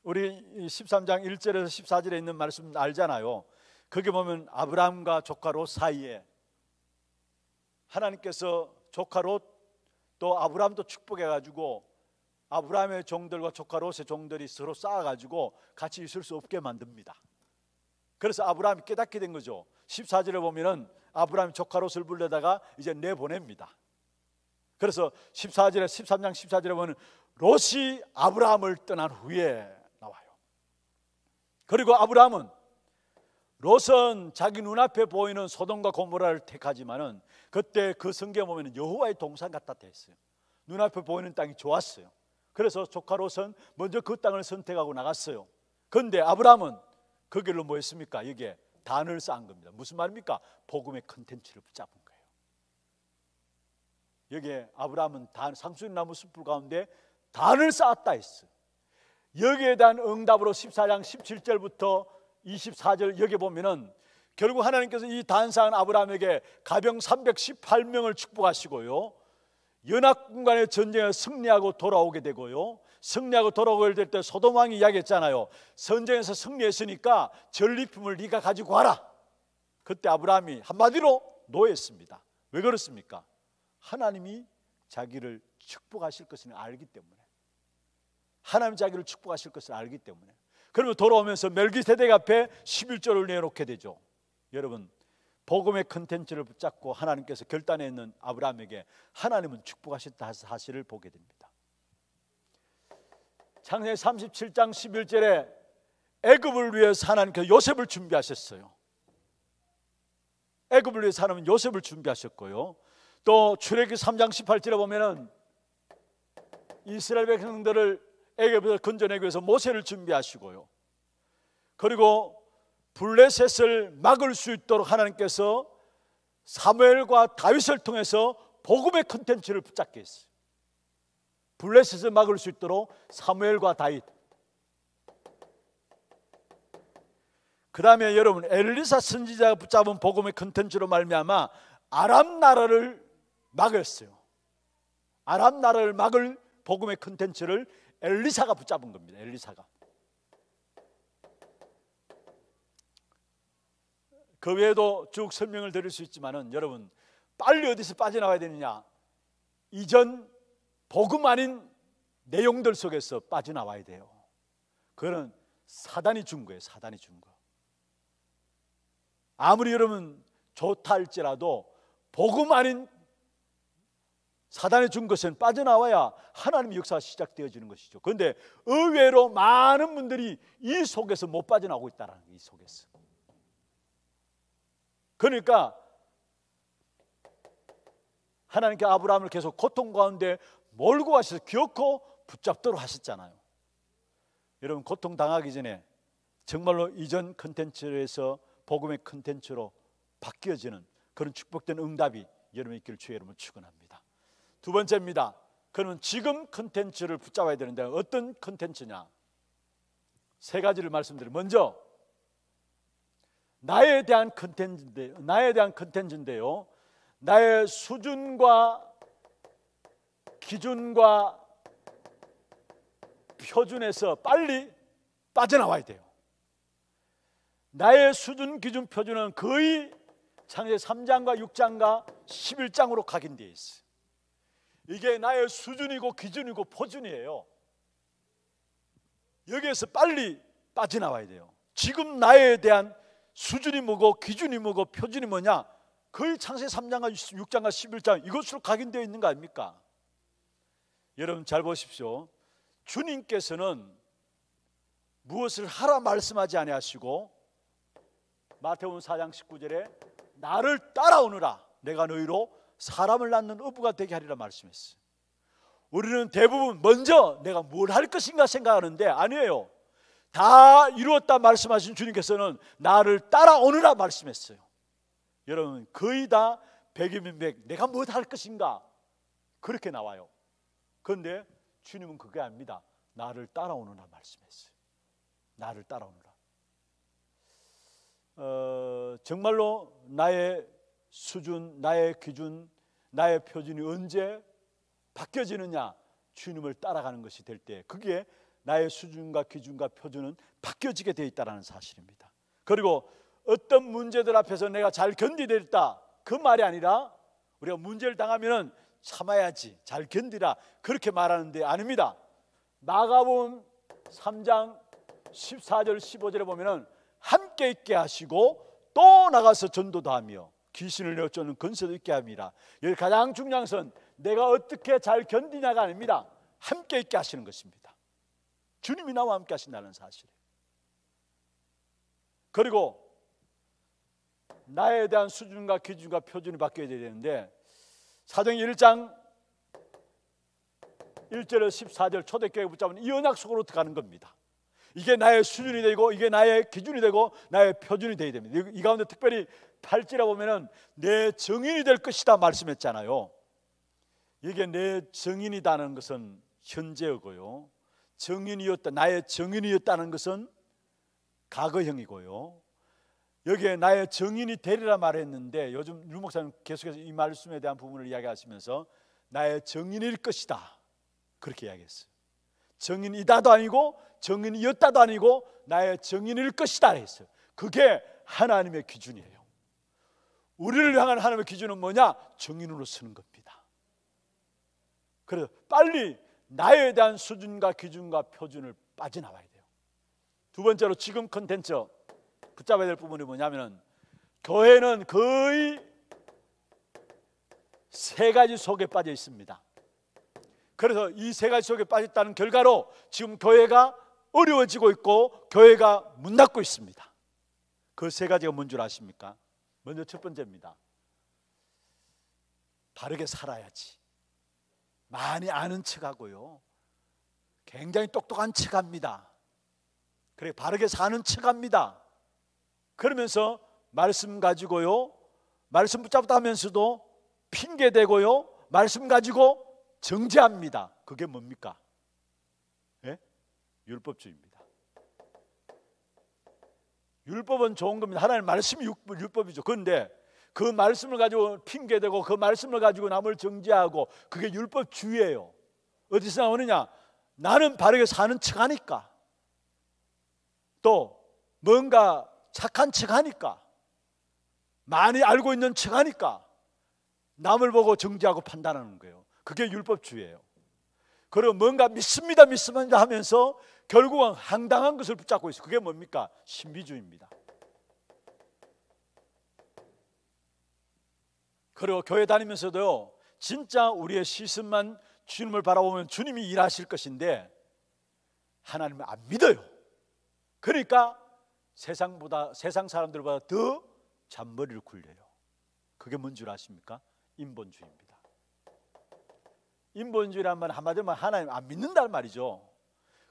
우리 13장 1절에서 14절에 있는 말씀 알잖아요. 거기 보면 아브라함과 조카 롯 사이에 하나님께서 조카 롯, 또 아브라함도 축복해가지고 아브라함의 종들과 조카 롯의 종들이 서로 싸워가지고 같이 있을 수 없게 만듭니다. 그래서 아브라함이 깨닫게 된 거죠. 14절에 보면은 아브라함이 조카 롯을 불러다가 이제 내보냅니다. 그래서 14절에 13장 14절에 보면 롯이 아브라함을 떠난 후에 나와요. 그리고 아브라함은 롯은 자기 눈앞에 보이는 소돔과 고모라를 택하지만은 그때 그 성경에 보면 여호와의 동산 같다 했어요. 눈앞에 보이는 땅이 좋았어요. 그래서 조카 롯은 먼저 그 땅을 선택하고 나갔어요. 그런데 아브라함은 그 길로 뭐 했습니까? 여기에 단을 쌓은 겁니다. 무슨 말입니까? 복음의 컨텐츠를 붙잡은 거예요. 여기에 아브라함은 상수리나무 숲을 가운데 단을 쌓았다 했어요. 여기에 대한 응답으로 14장 17절부터 24절 여기 보면은 결국 하나님께서 이 단 쌓은 아브라함에게 가병 318명을 축복하시고요, 연합군 간의 전쟁에 승리하고 돌아오게 되고요, 승리하고 돌아오게 될 때 소돔 왕이 이야기했잖아요. 전쟁에서 승리했으니까 전리품을 네가 가지고 와라. 그때 아브라함이 한마디로 노했습니다. 왜 그렇습니까? 하나님이 자기를 축복하실 것을 알기 때문에, 하나님 자기를 축복하실 것을 알기 때문에. 그러면 돌아오면서 멜기세덱 앞에 11조를 내놓게 되죠. 여러분, 복음의 컨텐츠를 붙잡고 하나님께서 결단해 있는 아브라함에게 하나님은 축복하셨다 사실을 보게 됩니다. 창세기 37장 11절에 애굽을 위해서 하나님께서 요셉을 준비하셨어요. 애굽을 위해서 하나님은 요셉을 준비하셨고요, 또 출애굽기 3장 18절에 보면은 이스라엘 백성들을 애굽에서 건져내기 위해서 모세를 준비하시고요, 그리고 블레셋을 막을 수 있도록 하나님께서 사무엘과 다윗을 통해서 복음의 컨텐츠를 붙잡게 했어요. 블레셋을 막을 수 있도록 사무엘과 다윗. 그 다음에 여러분, 엘리사 선지자가 붙잡은 복음의 컨텐츠로 말미암아 아람 나라를 막았어요. 아람 나라를 막을 복음의 컨텐츠를 엘리사가 붙잡은 겁니다. 엘리사가. 그 외에도 쭉 설명을 드릴 수 있지만은 여러분, 빨리 어디서 빠져나와야 되느냐? 이전 복음 아닌 내용들 속에서 빠져나와야 돼요. 그거는 사단이 준 거예요. 사단이 준 거. 아무리 여러분 좋다 할지라도 복음 아닌 사단이 준 것은 빠져나와야 하나님의 역사가 시작되어지는 것이죠. 그런데 의외로 많은 분들이 이 속에서 못 빠져나오고 있다는 거예요. 이 속에서. 그러니까 하나님께 아브라함을 계속 고통 가운데 몰고 가셔서 기어코 붙잡도록 하셨잖아요. 여러분, 고통 당하기 전에 정말로 이전 컨텐츠에서 복음의 컨텐츠로 바뀌어지는 그런 축복된 응답이 여러분 있기를 주의 이름으로 축원합니다. 두 번째입니다. 그러면 지금 컨텐츠를 붙잡아야 되는데 어떤 컨텐츠냐? 세 가지를 말씀드려요. 먼저 나에 대한 컨텐츠인데요. 나의 수준과 기준과 표준에서 빨리 빠져나와야 돼요. 나의 수준, 기준, 표준은 거의 창세기 3장과 6장과 11장으로 각인되어 있어요. 이게 나의 수준이고 기준이고 표준이에요. 여기에서 빨리 빠져나와야 돼요. 지금 나에 대한 수준이 뭐고 기준이 뭐고 표준이 뭐냐? 거의 창세기 3장과 6장과 11장 이것으로 각인되어 있는 거 아닙니까? 여러분 잘 보십시오. 주님께서는 무엇을 하라 말씀하지 아니하시고 마태복음 4장 19절에 나를 따라오느라 내가 너희로 사람을 낳는 어부가 되게 하리라 말씀했어요. 우리는 대부분 먼저 내가 뭘 할 것인가 생각하는데 아니에요. 다 이루었다 말씀하신 주님께서는 나를 따라오느라 말씀했어요. 여러분 거의 다 백이면 백 내가 뭘 할 것인가 그렇게 나와요. 그런데 주님은 그게 아닙니다. 나를 따라오느라 말씀했어요. 나를 따라오느라. 정말로 나의 수준, 나의 기준, 나의 표준이 언제 바뀌어지느냐? 주님을 따라가는 것이 될 때 그게 나의 수준과 기준과 표준은 바뀌어지게 되어 있다는 사실입니다. 그리고 어떤 문제들 앞에서 내가 잘 견디겠다 그 말이 아니라 우리가 문제를 당하면 참아야지 잘 견디라 그렇게 말하는데 아닙니다. 마가복음 3장 14절 15절에 보면 함께 있게 하시고 또 나가서 전도도 하며 귀신을 내쫓는 권세도 있게 합니다. 여기 가장 중요한 것은 내가 어떻게 잘 견디냐가 아닙니다. 함께 있게 하시는 것입니다. 주님이 나와 함께 하신다는 사실이에요. 그리고 나에 대한 수준과 기준과 표준이 바뀌어야 되는데 사도행전 1장 1절에서 14절 초대교회 붙잡은 이 언약 속으로 들어가는 겁니다. 이게 나의 수준이 되고 이게 나의 기준이 되고 나의 표준이 되어야 됩니다. 이 가운데 특별히 8절에 보면은 내 증인이 될 것이다 말씀했잖아요. 이게 내 증인이라는 것은 현재어고요. 증인이었다, 나의 증인이었다는 것은 과거형이고요. 여기에 나의 증인이 되리라 말했는데 요즘 유 목사님 계속해서 이 말씀에 대한 부분을 이야기하시면서 나의 증인일 것이다 그렇게 이야기했어요. 증인이다도 아니고 증인이었다도 아니고 나의 증인일 것이다 했어요. 그게 하나님의 기준이에요. 우리를 향한 하나님의 기준은 뭐냐? 증인으로 쓰는 겁니다. 그래서 빨리 나에 대한 수준과 기준과 표준을 빠져나와야 돼요. 두 번째로 지금 컨텐츠 붙잡아야 될 부분이 뭐냐면 교회는 거의 세 가지 속에 빠져 있습니다. 그래서 이 세 가지 속에 빠졌다는 결과로 지금 교회가 어려워지고 있고 교회가 문 닫고 있습니다. 그 세 가지가 뭔 줄 아십니까? 먼저 첫 번째입니다. 바르게 살아야지. 많이 아는 척하고요. 굉장히 똑똑한 척합니다. 그래 바르게 사는 척합니다. 그러면서 말씀 가지고요. 말씀 붙잡다 하면서도 핑계대고요. 말씀 가지고 정죄합니다. 그게 뭡니까? 예? 율법주의입니다. 율법은 좋은 겁니다. 하나님 말씀이 율법이죠. 그런데 그 말씀을 가지고 핑계대고 그 말씀을 가지고 남을 정죄하고 그게 율법주의예요. 어디서 나오느냐? 나는 바르게 사는 척하니까 또 뭔가 착한 척하니까 많이 알고 있는 척하니까 남을 보고 정죄하고 판단하는 거예요. 그게 율법주의예요. 그리고 뭔가 믿습니다 하면서 결국은 황당한 것을 붙잡고 있어요. 그게 뭡니까? 신비주의입니다. 그리고 교회 다니면서도요, 진짜 우리의 시선만 주님을 바라보면 주님이 일하실 것인데 하나님을 안 믿어요. 그러니까 세상 사람들보다 더 잔머리를 굴려요. 그게 뭔 줄 아십니까? 인본주의입니다. 인본주의란 말은 한마디로 하나님 안 믿는다는 말이죠.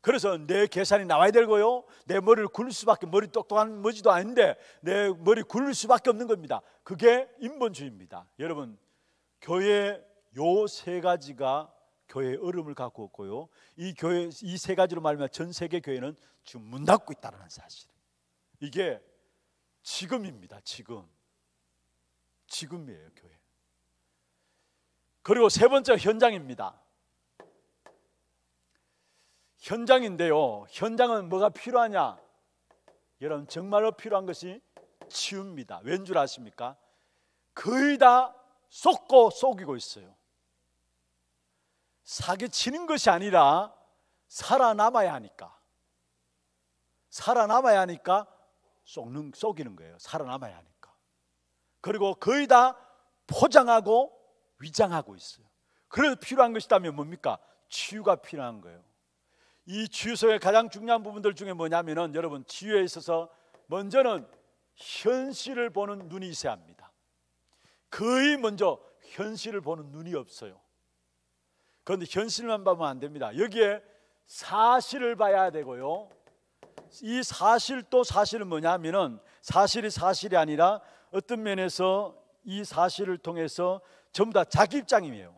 그래서 내 계산이 나와야 되고요, 내 머리를 굴릴 수밖에, 머리 똑똑한 머지도 아닌데 내 머리 굴릴 수밖에 없는 겁니다. 그게 인본주의입니다. 여러분, 교회 요 세 가지가 교회의 얼음을 갖고 있고요. 이 세 가지로 말하면 전 세계 교회는 지금 문 닫고 있다는 사실. 이게 지금입니다. 지금이에요, 교회. 그리고 세 번째 현장입니다. 현장인데요. 현장은 뭐가 필요하냐? 여러분 정말로 필요한 것이 치유입니다. 왠 줄 아십니까? 거의 다 속고 속이고 있어요. 사기치는 것이 아니라 살아남아야 하니까 속이는 거예요. 살아남아야 하니까. 그리고 거의 다 포장하고 위장하고 있어요. 그래서 필요한 것이라면 뭡니까? 치유가 필요한 거예요. 이 치유소의 가장 중요한 부분들 중에 뭐냐면은 여러분 치유에 있어서 먼저는 현실을 보는 눈이 있어야 합니다. 거의 먼저 현실을 보는 눈이 없어요. 그런데 현실만 보면 안 됩니다. 여기에 사실을 봐야 되고요. 이 사실도 사실은 뭐냐면은 사실이 아니라 어떤 면에서 이 사실을 통해서 전부 다 자기 입장이에요.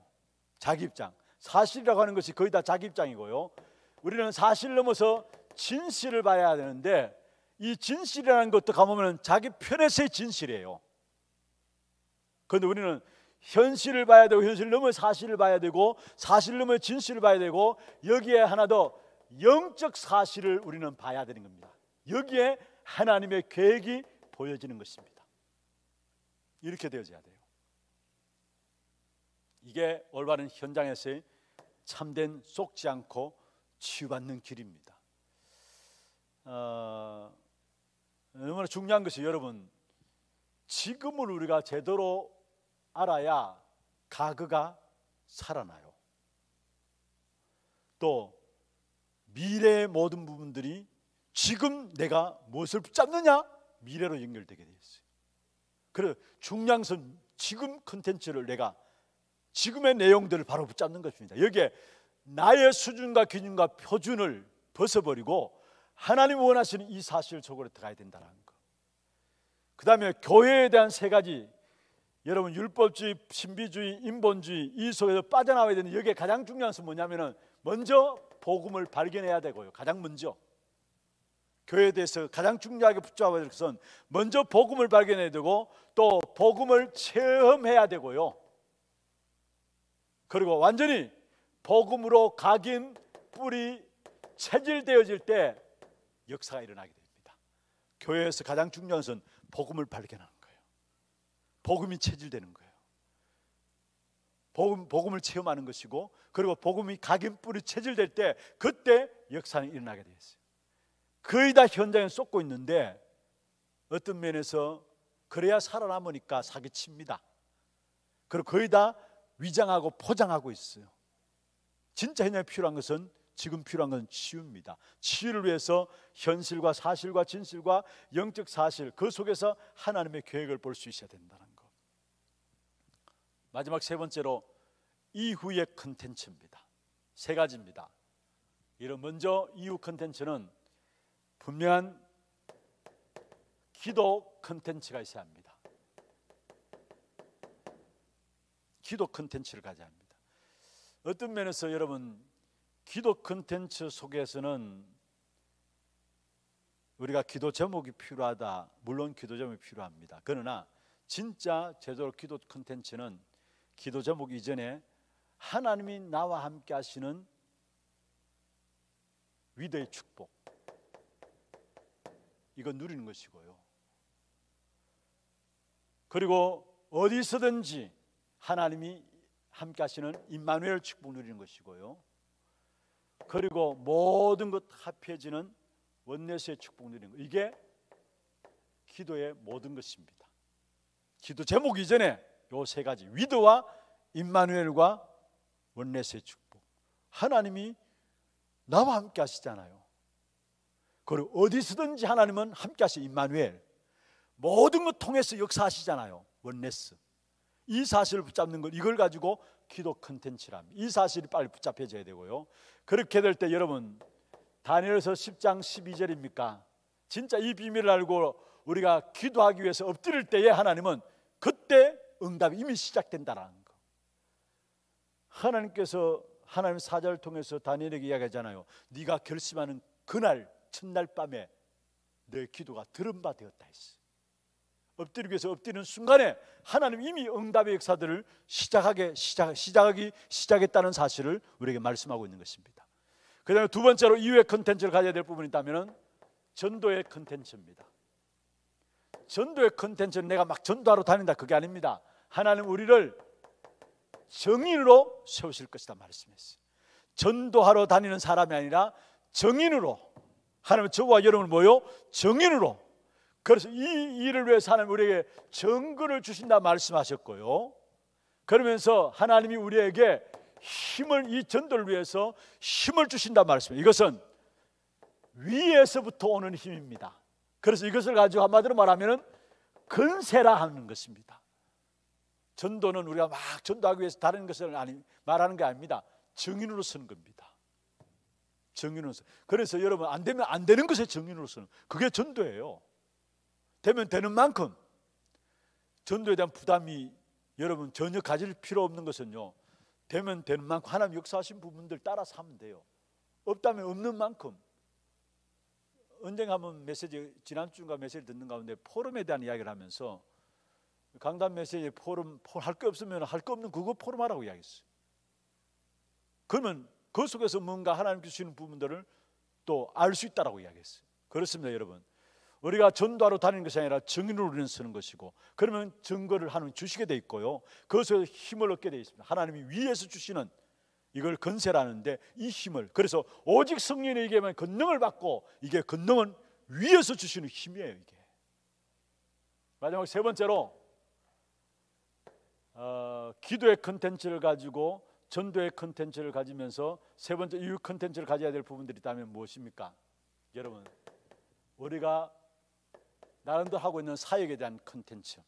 자기 입장. 사실이라고 하는 것이 거의 다 자기 입장이고요. 우리는 사실을 넘어서 진실을 봐야 되는데 이 진실이라는 것도 가보면 자기 편에서의 진실이에요. 그런데 우리는 현실을 봐야 되고 현실을 넘어 사실을 봐야 되고 사실을 넘어 진실을 봐야 되고 여기에 하나 더 영적 사실을 우리는 봐야 되는 겁니다. 여기에 하나님의 계획이 보여지는 것입니다. 이렇게 되어져야 돼요. 이게 올바른 현장에서의 참된 속지 않고 치유받는 길입니다. 너무나 중요한 것이 여러분 지금을 우리가 제대로 알아야 과거가 살아나요. 또 미래의 모든 부분들이 지금 내가 무엇을 붙잡느냐 미래로 연결되게 되어 있어요. 그래서 중요한 것은 지금 컨텐츠를 내가 지금의 내용들을 바로 붙잡는 것입니다. 여기에 나의 수준과 기준과 표준을 벗어버리고 하나님 원하시는 이 사실 속으로 들어가야 된다는 것. 그 다음에 교회에 대한 세 가지, 여러분 율법주의, 신비주의, 인본주의 이 속에서 빠져나와야 되는 여기에 가장 중요한 것은 뭐냐면은 먼저 복음을 발견해야 되고요. 가장 먼저 교회에 대해서 가장 중요하게 붙잡아야 될 것은 먼저 복음을 발견해야 되고 또 복음을 체험해야 되고요. 그리고 완전히 복음으로 각인 뿌리 체질되어질 때 역사가 일어나게 됩니다. 교회에서 가장 중요한 것은 복음을 발견하는 거예요. 복음이 체질되는 거예요. 복음을 체험하는 것이고 그리고 복음이 각인 뿌리 체질될 때 그때 역사는 일어나게 되어 있어요. 거의 다 현장에 쏟고 있는데 어떤 면에서 그래야 살아남으니까 사기칩니다. 그리고 거의 다 위장하고 포장하고 있어요. 진짜 현장에 필요한 것은 지금 필요한 것은 치유입니다. 치유를 위해서 현실과 사실과 진실과 영적 사실 그 속에서 하나님의 계획을 볼 수 있어야 된다는 것. 마지막 세 번째로 이후의 컨텐츠입니다. 세 가지입니다. 이런 먼저 이후 컨텐츠는 분명한 기도 컨텐츠가 있어야 합니다. 기도 컨텐츠를 가져야 합니다. 어떤 면에서 여러분 기도 컨텐츠 속에서는 우리가 기도 제목이 필요하다. 물론 기도 제목이 필요합니다. 그러나 진짜 제대로 기도 컨텐츠는 기도 제목 이전에 하나님이 나와 함께 하시는 위대의 축복 이거 누리는 것이고요. 그리고 어디서든지 하나님이 함께 하시는 임마누엘 축복 누리는 것이고요. 그리고 모든 것 합해지는 원내스의 축복 누리는 것. 이게 기도의 모든 것입니다. 기도 제목 이전에 요 세 가지 위드와 임마누엘과 원내스의 축복. 하나님이 나와 함께 하시잖아요. 그리고 어디서든지 하나님은 함께 하시 임마누엘. 모든 것 통해서 역사하시잖아요. 원내스. 이 사실을 붙잡는 것 이걸 가지고 기도 컨텐츠랍니다. 이 사실이 빨리 붙잡혀져야 되고요. 그렇게 될 때 여러분 다니엘서 10장 12절입니까? 진짜 이 비밀을 알고 우리가 기도하기 위해서 엎드릴 때에 하나님은 그때 응답이 이미 시작된다는 거. 하나님께서 하나님 사자를 통해서 다니엘에게 이야기하잖아요. 네가 결심하는 그날 첫날 밤에 내 기도가 들은 바 되었다 했어요. 엎드리기 위해서 엎드리는 순간에 하나님 이미 응답의 역사들을 시작했다는 사실을 우리에게 말씀하고 있는 것입니다. 그 다음에 두 번째로 이후의 컨텐츠를 가져야 될 부분이 있다면 전도의 컨텐츠입니다. 전도의 컨텐츠는 내가 막 전도하러 다닌다 그게 아닙니다. 하나님 우리를 정인으로 세우실 것이다 말씀했어요. 전도하러 다니는 사람이 아니라 정인으로, 하나님은 저와 여러분을 뭐요? 정인으로. 그래서 이 일을 위해서 하나님 우리에게 정글을 주신다 말씀하셨고요. 그러면서 하나님이 우리에게 힘을, 이 전도를 위해서 힘을 주신다 말씀이에요. 이것은 위에서부터 오는 힘입니다. 그래서 이것을 가지고 한마디로 말하면 건세라 하는 것입니다. 전도는 우리가 막 전도하기 위해서 다른 것을 말하는 게 아닙니다. 정인으로 쓰는 겁니다. 정인으로 써. 그래서 여러분 안 되면 안 되는 것에 정인으로 쓰는, 그게 전도예요. 되면 되는 만큼. 전도에 대한 부담이 여러분 전혀 가질 필요 없는 것은요, 되면 되는 만큼 하나님 역사하신 부분들 따라서 하면 돼요. 없다면 없는 만큼. 언젠가 한번 메시지, 지난주인가 메시지 듣는 가운데 포럼에 대한 이야기를 하면서 강단 메시지 포럼 할 게 없으면 할 거 없는 그거 포럼하라고 이야기했어요. 그러면 그 속에서 뭔가 하나님 주시는 부분들을 또 알 수 있다라고 이야기했어요. 그렇습니다, 여러분. 우리가 전도하러 다니는 것이 아니라 정인으로 우리는 쓰는 것이고, 그러면 증거를 하나님 주시게 돼 있고요, 그것에서 힘을 얻게 돼 있습니다. 하나님이 위에서 주시는 이걸 건세라는데, 이 힘을, 그래서 오직 성령에게만 권능을 받고, 이게 권능은 위에서 주시는 힘이에요. 이게 마지막 세 번째로 기도의 컨텐츠를 가지고 전도의 컨텐츠를 가지면서 세 번째 이후 컨텐츠를 가져야 될 부분들이 있다면 무엇입니까? 여러분, 우리가 나름대로 하고 있는 사역에 대한 컨텐츠,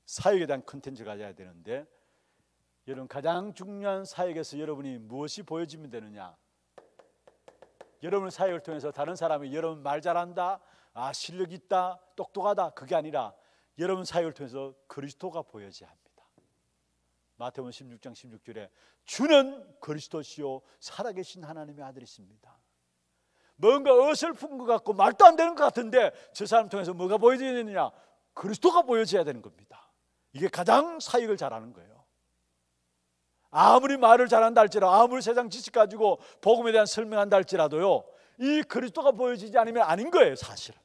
사역에 대한 컨텐츠를 가져야 되는데, 여러분 가장 중요한 사역에서 여러분이 무엇이 보여지면 되느냐? 여러분의 사역을 통해서 다른 사람이 여러분 말 잘한다, 실력 있다, 똑똑하다, 그게 아니라 여러분 사역을 통해서 그리스도가 보여져야 합니다. 마태복음 16장 16절에 주는 그리스도시요 살아계신 하나님의 아들이십니다. 뭔가 어설픈 것 같고 말도 안 되는 것 같은데 저 사람 통해서 뭐가 보여져야 되느냐? 그리스도가 보여져야 되는 겁니다. 이게 가장 사역을 잘하는 거예요. 아무리 말을 잘한다 할지라도, 아무리 세상 지식 가지고 복음에 대한 설명한다 할지라도요, 이 그리스도가 보여지지 않으면 아닌 거예요. 사실은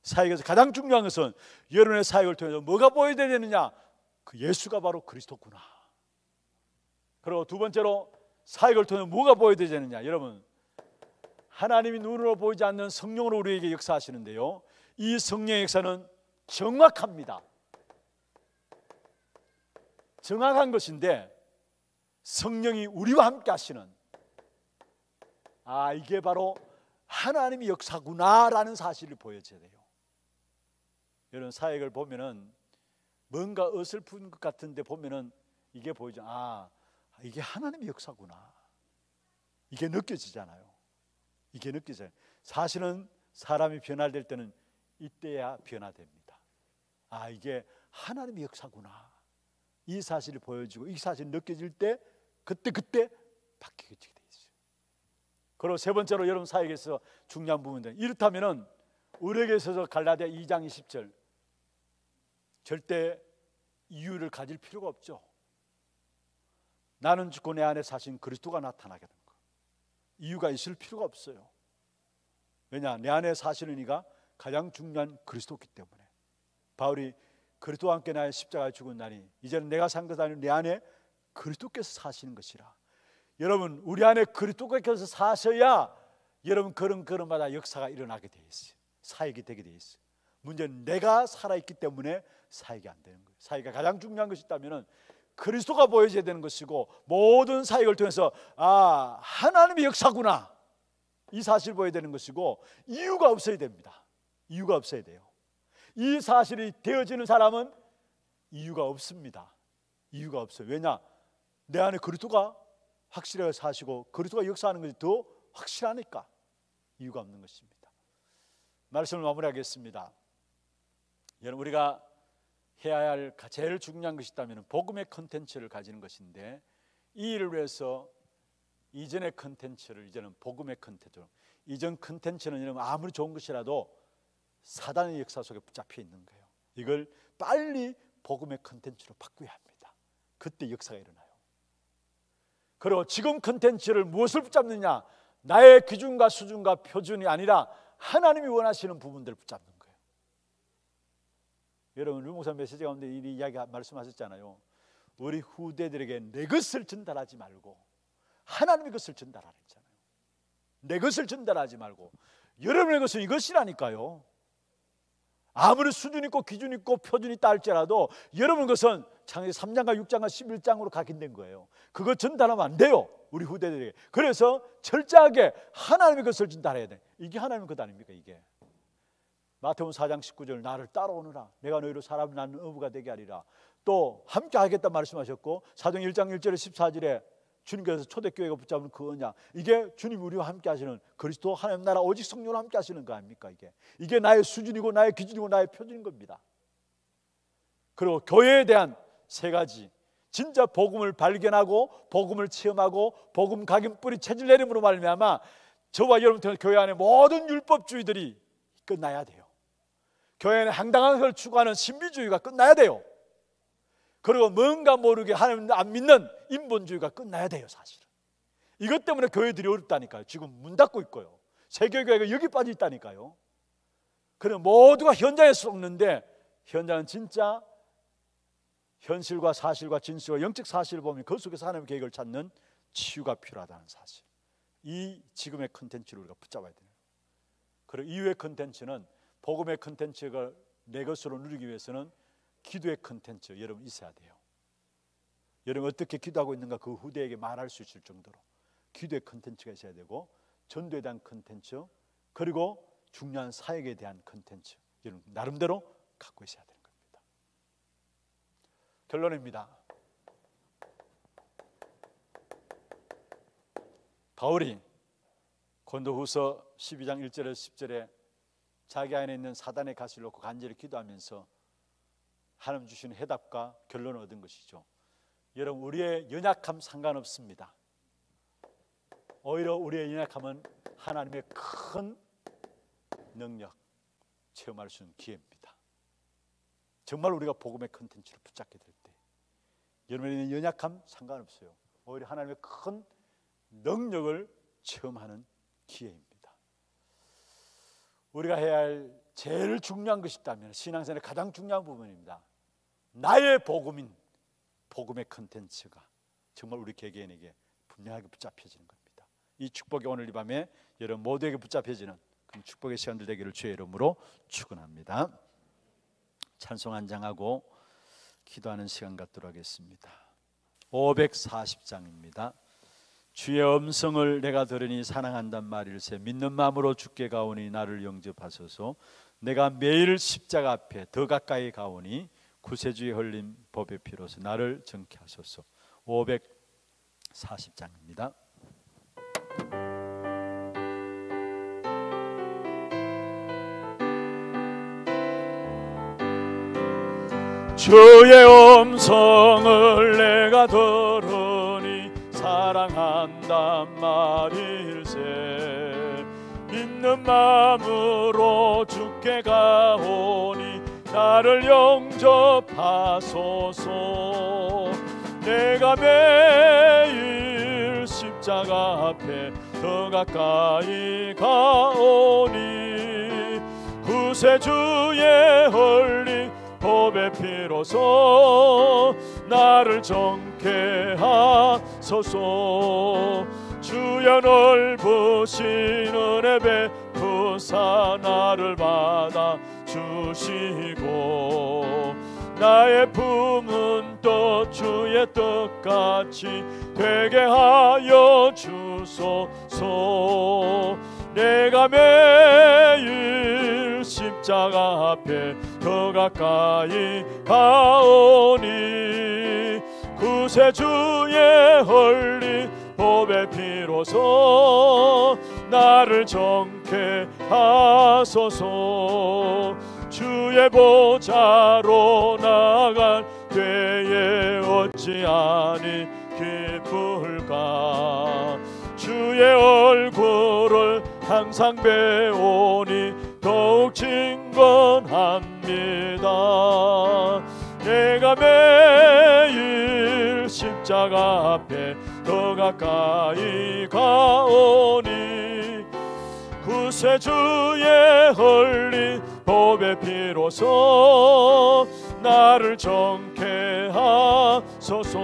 사역에서 가장 중요한 것은 여러분의 사역을 통해서 뭐가 보여야 되느냐? 그 예수가 바로 그리스도구나. 그리고 두 번째로 사역을 통해 뭐가 보여야 되느냐? 여러분, 하나님이 눈으로 보이지 않는 성령으로 우리에게 역사하시는데요, 이 성령의 역사는 정확합니다. 정확한 것인데 성령이 우리와 함께 하시는, 이게 바로 하나님의 역사구나라는 사실을 보여줘야 돼요. 여러분 사역을 보면은 뭔가 어설픈 것 같은데 보면은 이게 보이죠. 이게 하나님의 역사구나. 이게 느껴지잖아요. 이게 느껴져요. 사실은 사람이 변화될 때는 이때야 변화됩니다. 이게 하나님의 역사구나. 이 사실을 보여주고 이 사실이 느껴질 때 그때 바뀌게 돼 있어요. 그리고 세 번째로 여러분 사역에서 중요한 부분들, 이렇다면은 우리에게 있어서 갈라디아 2장 20절 절대 이유를 가질 필요가 없죠. 나는 죽고 내 안에 사신 그리스도가 나타나게 되는 거, 이유가 있을 필요가 없어요. 왜냐? 내 안에 사시는 이가 가장 중요한 그리스도이기 때문에. 바울이 그리스도와 함께 나의 십자가에 죽은 날이 이제는 내가 산 것이 아니라 내 안에 그리스도께서 사시는 것이라. 여러분, 우리 안에 그리스도께서 사셔야 여러분 걸음걸음마다 역사가 일어나게 돼 있어요. 사역이 되게 돼 있어요. 문제는 내가 살아있기 때문에 사역이 안 되는 거예요. 사역이 가장 중요한 것이 있다면 그리스도가 보여져야 되는 것이고, 모든 사역을 통해서 하나님의 역사구나, 이 사실을 보여야 되는 것이고, 이유가 없어야 됩니다. 이유가 없어야 돼요. 이 사실이 되어지는 사람은 이유가 없습니다. 이유가 없어요. 왜냐? 내 안에 그리스도가 확실하게 사시고 그리스도가 역사하는 것이 더 확실하니까 이유가 없는 것입니다. 말씀을 마무리하겠습니다. 여러분, 우리가 해야 할 제일 중요한 것이 있다면 복음의 컨텐츠를 가지는 것인데, 이 일을 위해서 이전의 컨텐츠를 이제는 복음의 컨텐츠로, 이전 컨텐츠는 이러면 아무리 좋은 것이라도 사단의 역사 속에 붙잡혀 있는 거예요. 이걸 빨리 복음의 컨텐츠로 바꿔야 합니다. 그때 역사가 일어나요. 그리고 지금 컨텐츠를 무엇을 붙잡느냐? 나의 기준과 수준과 표준이 아니라 하나님이 원하시는 부분들을 붙잡는 거예요. 여러분 류목사 메시지 가운데 이 이야기 말씀하셨잖아요. 우리 후대들에게 내 것을 전달하지 말고 하나님의 것을 전달하라 했잖아요. 내 것을 전달하지 말고 여러분의 것은 이것이라니까요. 아무리 수준 있고 기준 있고 표준 있다 할지라도 여러분 것은 창세기 3장과 6장과 11장으로 각인된 거예요. 그거 전달하면 안 돼요, 우리 후대들에게. 그래서 철저하게 하나님의 것을 전달해야 돼. 이게 하나님의 것 아닙니까? 이게 마태복음 4장 19절 나를 따라오너라 내가 너희로 사람을 낳는 어부가 되게 하리라. 또 함께 하겠다 말씀하셨고 사도행 1장 1절에 14절에 주님께서 초대교회가 붙잡은 그 언약, 이게 주님 우리와 함께 하시는 그리스도 하나님 나라 오직 성령으로 함께 하시는 거 아닙니까? 이게 나의 수준이고 나의 기준이고 나의 표준인 겁니다. 그리고 교회에 대한 세 가지, 진짜 복음을 발견하고 복음을 체험하고 복음 각인 뿌리 체질 내림으로 말미암아 저와 여러분 같은 교회 안에 모든 율법주의들이 끝나야 돼요. 교회 안에 황당한 걸 추구하는 신비주의가 끝나야 돼요. 그리고 뭔가 모르게 하나님 안 믿는 인본주의가 끝나야 돼요. 사실은 이것 때문에 교회들이 어렵다니까요. 지금 문 닫고 있고요. 세계교회가 여기 빠져 있다니까요. 그래 모두가 현장에 쏟는데 현장은 진짜 현실과 사실과 진실과 영적 사실을 보면 그 속에서 하나님의 계획을 찾는 치유가 필요하다는 사실, 이 지금의 컨텐츠를 우리가 붙잡아야 돼요. 그리고 이후의 컨텐츠는 복음의 컨텐츠가 내 것으로 누리기 위해서는 기도의 컨텐츠 여러분 있어야 돼요. 여러분 어떻게 기도하고 있는가 그 후대에게 말할 수 있을 정도로 기도의 컨텐츠가 있어야 되고, 전도에 대한 컨텐츠, 그리고 중요한 사역에 대한 컨텐츠 여러분 나름대로 갖고 있어야 되는 겁니다. 결론입니다. 바울이 고린도후서 12장 1절에서 10절에 자기 안에 있는 사단의 가시를 놓고 간절히 기도하면서 하나님 주시는 해답과 결론을 얻은 것이죠. 여러분 우리의 연약함 상관없습니다. 오히려 우리의 연약함은 하나님의 큰 능력 체험할 수 있는 기회입니다. 정말 우리가 복음의 컨텐츠를 붙잡게 될 때 여러분의 연약함 상관없어요. 오히려 하나님의 큰 능력을 체험하는 기회입니다. 우리가 해야 할 제일 중요한 것이 있다면 신앙생활의 가장 중요한 부분입니다. 나의 복음인 복음의 컨텐츠가 정말 우리 개개인에게 분명하게 붙잡혀지는 겁니다. 이 축복이 오늘 이 밤에 여러분 모두에게 붙잡혀지는 그런 축복의 시간들 되기를 주의 이름으로 축원합니다. 찬송 한 장하고 기도하는 시간 갖도록 하겠습니다. 540장입니다. 주의 음성을 내가 들으니 사랑한단 말일세 믿는 마음으로 주께 가오니 나를 영접하소서. 내가 매일 십자가 앞에 더 가까이 가오니 구세주의 흘린 법의 피로서 나를 정케 하소서. 540장입니다. 주의 음성을 내가 들으니 사랑한단 말일세 믿는 마음으로 주께 가오니 나를 영접하소서. 내가 매일 십자가 앞에 더 가까이 가오니 구세주의 흘린 법의 피로서 나를 정케 하소서. 주여 넓으신 은혜 베푸사 나를 받아 주시고 나의 품은 또 주의 뜻같이 되게 하여 주소서. 내가 매일 십자가 앞에 더 가까이 가오니 구세주의 흘린 법의 피로서 나를 정케 하소서. 주의 보좌로 나갈 때에 어찌하니 기쁠까. 주의 얼굴을 항상 배우니 더욱 진건합니다. 내가 매일 십자가 앞에 더 가까이 가오니 구세주의 흘린 보배 피로써 나를 정케 하소서.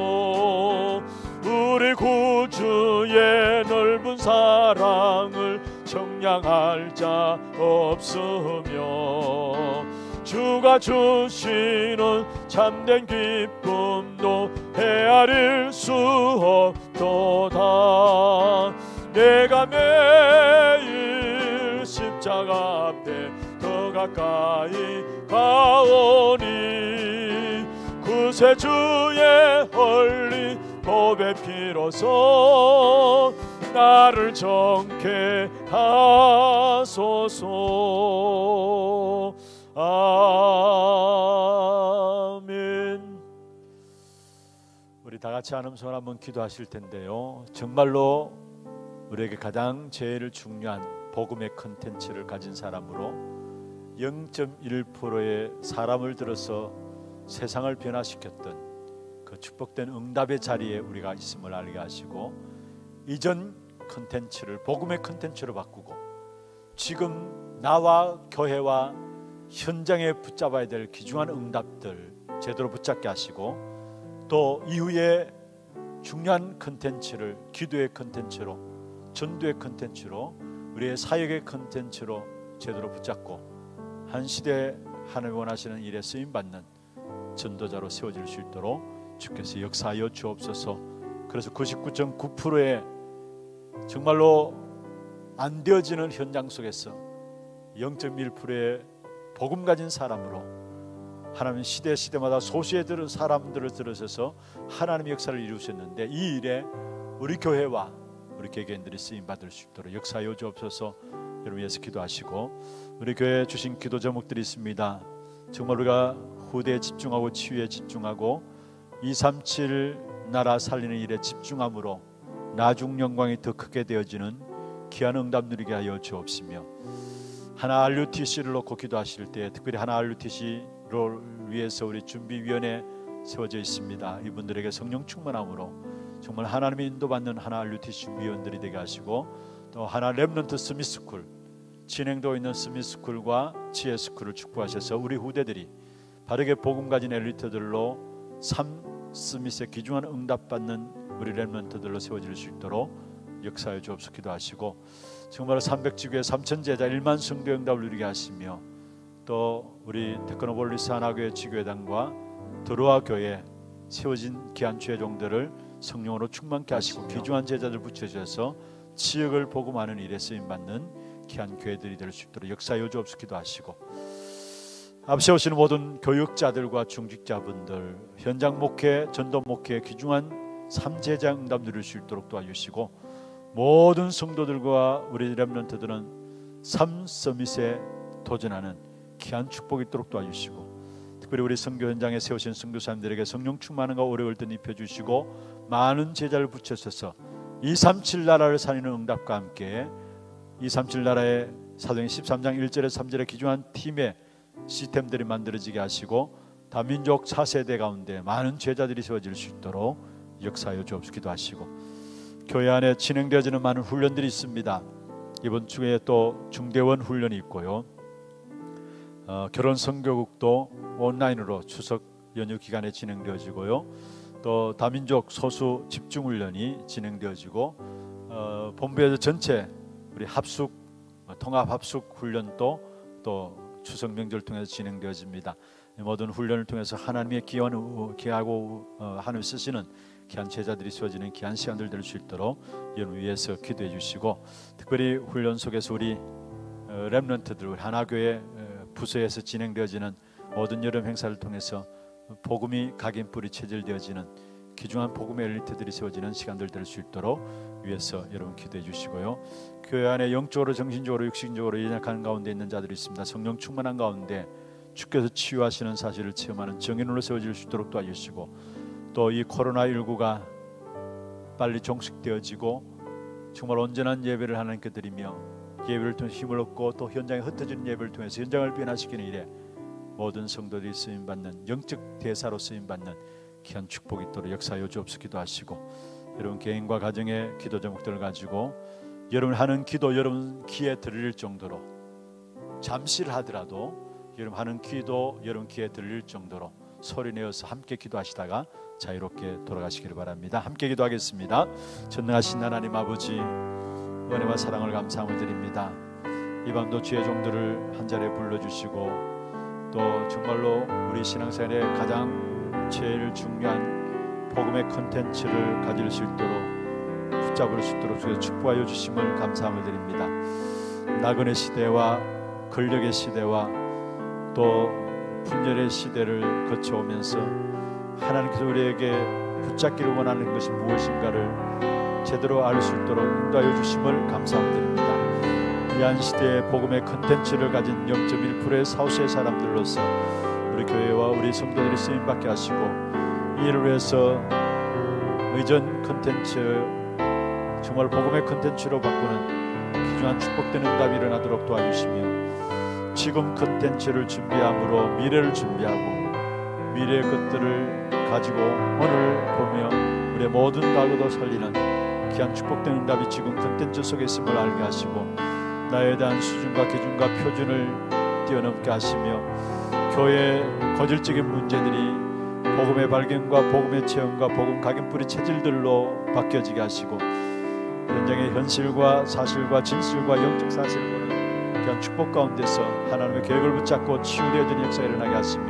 우리 구주의 넓은 사랑을 청량할 자 없으며 주가 주시는 참된 기쁨도 헤아릴 수 없도다. 내가 매일 십자가 앞에 더 가까이 가오니 구세주의 흘린 보배 피로써 나를 정케 하소서. 아멘. 우리 다 같이 한 음성 한번 기도하실 텐데요, 정말로 우리에게 가장 제일 중요한 복음의 컨텐츠를 가진 사람으로 0.1%의 사람을 들어서 세상을 변화시켰던 그 축복된 응답의 자리에 우리가 있음을 알게 하시고, 이전 컨텐츠를 복음의 컨텐츠로 바꾸고 지금 나와 교회와 현장에 붙잡아야 될 귀중한 응답들 제대로 붙잡게 하시고, 또 이후에 중요한 컨텐츠를 기도의 컨텐츠로, 전도의 컨텐츠로, 우리의 사역의 컨텐츠로 제대로 붙잡고 한 시대 하나님 원하시는 일에 쓰임받는 전도자로 세워질 수 있도록 주께서 역사하여 주옵소서. 그래서 99.9%의 정말로 안 되어지는 현장 속에서 0.1%의 복음 가진 사람으로 하나님 시대마다 소수에 들은 사람들을 들으셔서 하나님의 역사를 이루셨는데, 이 일에 우리 교회와 우리 개개인들이 쓰임받을 수 있도록 역사하여 주옵소서. 여러분 위해서 기도하시고, 우리 교회에 주신 기도 제목들이 있습니다. 정말 우리가 후대에 집중하고 치유에 집중하고 237 나라 살리는 일에 집중함으로 나중 영광이 더 크게 되어지는 귀한 응답 누리게 하여 주옵시며, 하나 RUTC를 놓고 기도하실 때 특별히 하나 RUTC를 위해서 우리 준비위원회 세워져 있습니다. 이분들에게 성령 충만함으로 정말 하나님의 인도받는 하나 RUTC 준비위원들이 되게 하시고, 또 하나 렘넌트 스미스쿨 진행되어 있는 스미스쿨과 지혜스쿨을 축복하셔서 우리 후대들이 바르게 복음 가진 엘리트들로 삼 스미스의 귀중한 응답받는 우리 렘넌트들로 세워질 수 있도록 역사에 주옵소서. 기도하시고, 정말 300지교회 3,000제자 1만 성도 응답을 누리게 하시며, 또 우리 테크노폴리스 하나교회 지교회당과 드로아 교회 세워진 귀한 주의 종들을 성령으로 충만케 하시고 귀중한 제자들 붙여주셔서 지역을 복음하는 일에 쓰임받는 귀한 교회들이 될 수 있도록 역사에 주옵소서. 기도하시고, 앞서 오시는 모든 교육자들과 중직자분들, 현장 목회, 전도 목회 귀중한 3제자 응답 누릴 수 있도록 도와주시고, 모든 성도들과 우리 렘넌트들은 3 서밋에 도전하는 귀한 축복이 있도록 도와주시고, 특별히 우리 선교 현장에 세우신 선교사님들에게 성령 충만함과 오래걸 듯 입혀주시고, 많은 제자를 붙여서서 237 나라를 살리는 응답과 함께 237 나라의 사도행 13장 1절에서 3절의 귀중한 팀의 시스템들이 만들어지게 하시고, 다민족 4세대 가운데 많은 제자들이 세워질 수 있도록 역사하여 주옵소서. 기도하시고, 교회 안에 진행되어지는 많은 훈련들이 있습니다. 이번 주에 또 중대원 훈련이 있고요, 결혼 선교국도 온라인으로 추석 연휴 기간에 진행되어지고요, 또 다민족 소수 집중 훈련이 진행되어지고, 본부에서 전체 우리 합숙 통합 합숙 훈련도 또 추석 명절 통해서 진행되어집니다. 모든 훈련을 통해서 하나님의 귀하고 하나님 쓰시는 귀한 제자들이 세워지는 귀한 시간들 될 수 있도록 여러분 위해서 기도해 주시고, 특별히 훈련 속에서 우리 렘넌트들 하나교회 부서에서 진행되어지는 모든 여름 행사를 통해서 복음이 각인 뿌리 체질되어지는 귀중한 복음의 엘리트들이 세워지는 시간들 될 수 있도록 위해서 여러분 기도해 주시고요. 교회 안에 영적으로 정신적으로 육신적으로 연약한 가운데 있는 자들이 있습니다. 성령 충만한 가운데 주께서 치유하시는 사실을 체험하는 정인으로 세워질 수 있도록 도와주시고, 또 이 코로나19가 빨리 종식되어지고 정말 온전한 예배를 하나님께 드리며 예배를 통해 힘을 얻고 또 현장에 흩어지는 예배를 통해서 현장을 변화시키는 일에 모든 성도들이 쓰임받는 영적 대사로 쓰임받는 귀한 축복이 있도록 역사하여 주옵소서 기도하시고, 여러분 개인과 가정의 기도 제목들을 가지고 여러분 하는 기도 여러분 귀에 들릴 정도로, 잠시를 하더라도 여러분 하는 기도 여러분 귀에 들릴 정도로 소리내어서 함께 기도하시다가 자유롭게 돌아가시기를 바랍니다. 함께 기도하겠습니다. 전능하신 하나님 아버지, 은혜와 사랑을 감사함을 드립니다. 이 밤도 주의 종들을 한 자리에 불러주시고 또 정말로 우리 신앙생활에 가장 제일 중요한 복음의 콘텐츠를 가질 수 있도록 붙잡을 수 있도록 주의 축복하여 주심을 감사함을 드립니다. 나그네 시대와 권력의 시대와 또 분열의 시대를 거쳐오면서 하나님께서 우리에게 붙잡기를 원하는 것이 무엇인가를 제대로 알 수 있도록 인도하여 주심을 감사함을 드립니다. 이 시대의 복음의 컨텐츠를 가진 0.1%의 사후세의 사람들로서 우리 교회와 우리 성도들이 쓰임받게 하시고, 이를 위해서 의전 컨텐츠 정말 복음의 컨텐츠로 바꾸는 귀중한 축복된 응답이 일어나도록 도와주시며, 지금 컨텐츠를 준비함으로 미래를 준비하고 미래의 것들을 가지고 오늘 보며 우리의 모든 과거도 살리는 귀한 축복된 응답이 지금 컨텐츠 속에 있음을 알게 하시고, 나에 대한 수준과 기준과 표준을 뛰어넘게 하시며 교회의 거질적인 문제들이 복음의 발견과 복음의 체험과 복음 각인뿌리 체질들로 바뀌어지게 하시고, 현장의 현실과 사실과 진실과 영적 사실을 보는 귀한 축복 가운데서 하나님의 계획을 붙잡고 치유되어지는 역사가 일어나게 하시며,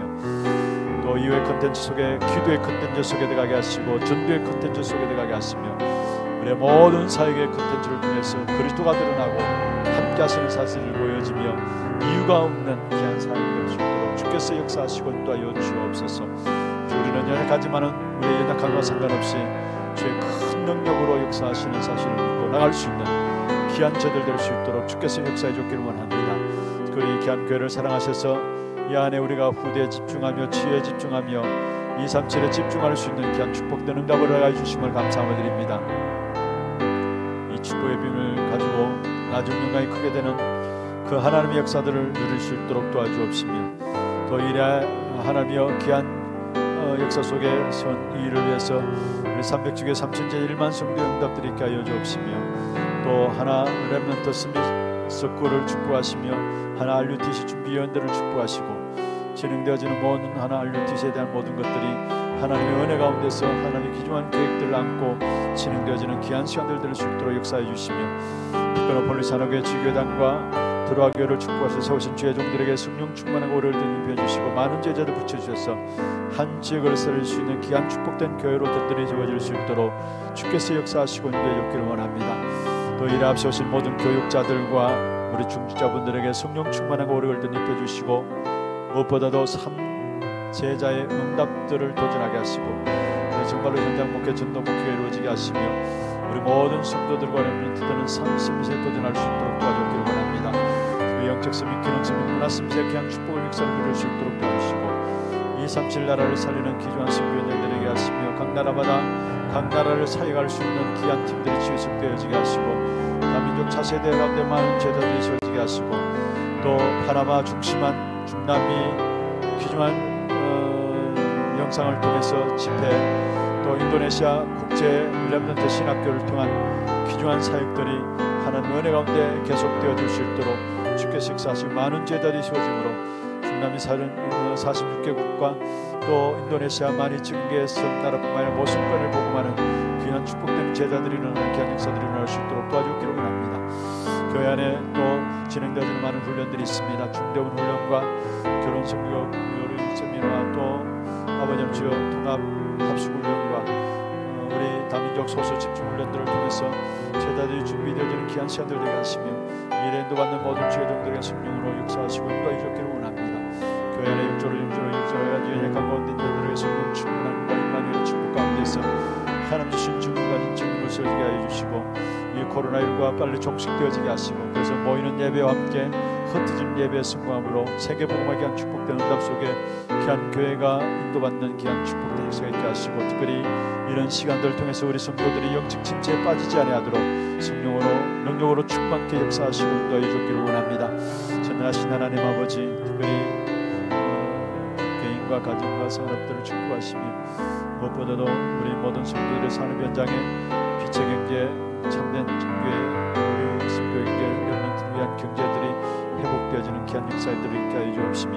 또 이후의 컨텐츠 속에 기도의 컨텐츠 속에 들어가게 하시고 전도의 컨텐츠 속에 들어가게 하시며, 우리의 모든 사역의 컨텐츠를 통해서 그리스도가 드러나고 함께 하시는 사실을 보여지며 이유가 없는 귀한 사역이 될 수 있도록 주께서 역사하시고 인도하여 주옵소서. 우리는 연약하지만은 우리의 연약함과 상관없이 주의 큰 능력으로 역사하시는 사실을 믿고 나갈 수 있는 귀한 저들 될 수 있도록 주께서 역사해 주기를 원합니다. 그리고 이 귀한 교회를 사랑하셔서 이 안에 우리가 후대에 집중하며 지혜에 집중하며 237에 집중할 수 있는 귀한 축복된 응답을 허락해 주심을 감사함을 드립니다. 이 축복의 빔을 가지고 나중 영광이 크게 되는 그 하나님의 역사들을 누릴 수 있도록 도와주옵시며, 또 이래 하나님이여 귀한 역사 속에 선 이 일을 위해서 우리 300주교 3천제 1만 성도 응답들이 있게 하여 주옵시며, 또 하나 렘넌트 스미스 석구를 축복하시며 하나 RUTC 준비위원들을 축복하시고, 진행되어지는 모든 하나 RUTC에 대한 모든 것들이 하나님의 은혜 가운데서 하나님의 귀중한 계획들을 안고 진행되어지는 귀한 시간들 될 수 있도록 역사해 주시며, 특별한 폴리사나교회 지교단과 드로아교회를 축복하셔서 세우신 주의 종들에게 성령 충만한 오래를 등입해 주시고 많은 제자들 붙여주셔서 한 지역을 살릴 수 있는 귀한 축복된 교회로 든든히 세워질 수 있도록 주께서 역사하시고 인도해 주기를 원합니다. 또 이래 앞서오신 모든 교육자들과 우리 중직자분들에게 성령 충만한 오래를 등입해 주시고, 무엇보다도 제자의 응답들을 도전하게 하시고 정말로 현장 목회 전도 목회가 이루어지게 하시며, 우리 모든 성도들과 렘넌트들은 삶스밋에 도전할 수 있도록 도와주기를 원합니다. 그 영적 스밋, 기능 스밋, 문화 스밋의 귀한 축복을 역사를 누릴 수 있도록 도와주시고, 237 나라를 살리는 귀중한 선교연들에게 하시며 각 나라마다 각 나라를 사역할 수 있는 귀한 팀들이 취직되어지게 하시고, 다민족 차세대 가운데 많은 제자들이 세워지게 하시고, 또 파나마 중심한 중남미 귀중한 영상을 통해서 집회, 또 인도네시아 국제 렘넌트 신학교를 통한 귀중한 사역들이 하나님 은혜 가운데 계속되어질 수 있도록 주께서 역사하시고 많은 제자들이 세워짐으로 중남미 46개국과 또 인도네시아 12,000개의 섬나라뿐만 아니라 모순권을 복음하는 귀한 축복된 제자들이 일어나는 귀한 역사들이 일어날 수 있도록 도와주기를 원합니다. 교회 안에 또 진행되어지는 많은 훈련들이 있습니다. 중대원 훈련과 결혼성교 요리 세미나와 또 아버지 주여 통합 합숙훈련과 우리 다민족 소수 집중훈련들을 통해서 제자들이 준비되어지는 귀한 시간들 되게 하시며, 미래 인도받는 모든 주의 종들에게 성령으로 역사하시고 인도해 주기를 원합니다. 교회 안에 육조를 역사하여 약한 가운데 자들에게 성령 충만한 임마누엘 축복 가운데서 하나님 주신 증거 가진 증인으로 서지게 하여 주시고, 이 코로나19가 빨리 종식되어지게 하시고, 그래서 모이는 예배와 함께 흩어진 예배의 성공함으로 세계복음화에 대한 축복된 응답 속에 귀한 교회가 인도받는 귀한 축복된 역사가 있게 하시고, 특별히 이런 시간들을 통해서 우리 성도들이 영적 침체에 빠지지 아니하도록 성령으로 능력으로 충만케 역사하시고 인도하여 주기를 원합니다. 전능하신 하나님 아버지, 특별히 개인과 가정과 산업들을 축복하시며 무엇보다도 우리 모든 성도들의 산업 현장에 빛의 경제, 참된 정교회, 우리 성교의 경제, 렘넌트를 위한 경제들이 회복되어지는 귀한 역사들을 있게 하여 주옵시며,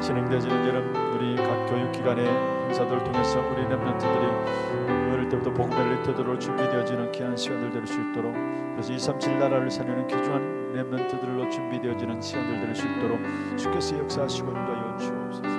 진행되어지는 여름 우리 각 교육기관의 행사들을 통해서 우리 렘넌트들이 어릴 때부터 복음의 리터들로 준비되어지는 귀한 시간들 될 수 있도록, 그래서 237 나라를 살리는 귀중한 렘넌트들로 준비되어지는 시간들 될 수 있도록 주께서 역사하시고 인도하여 주옵소서.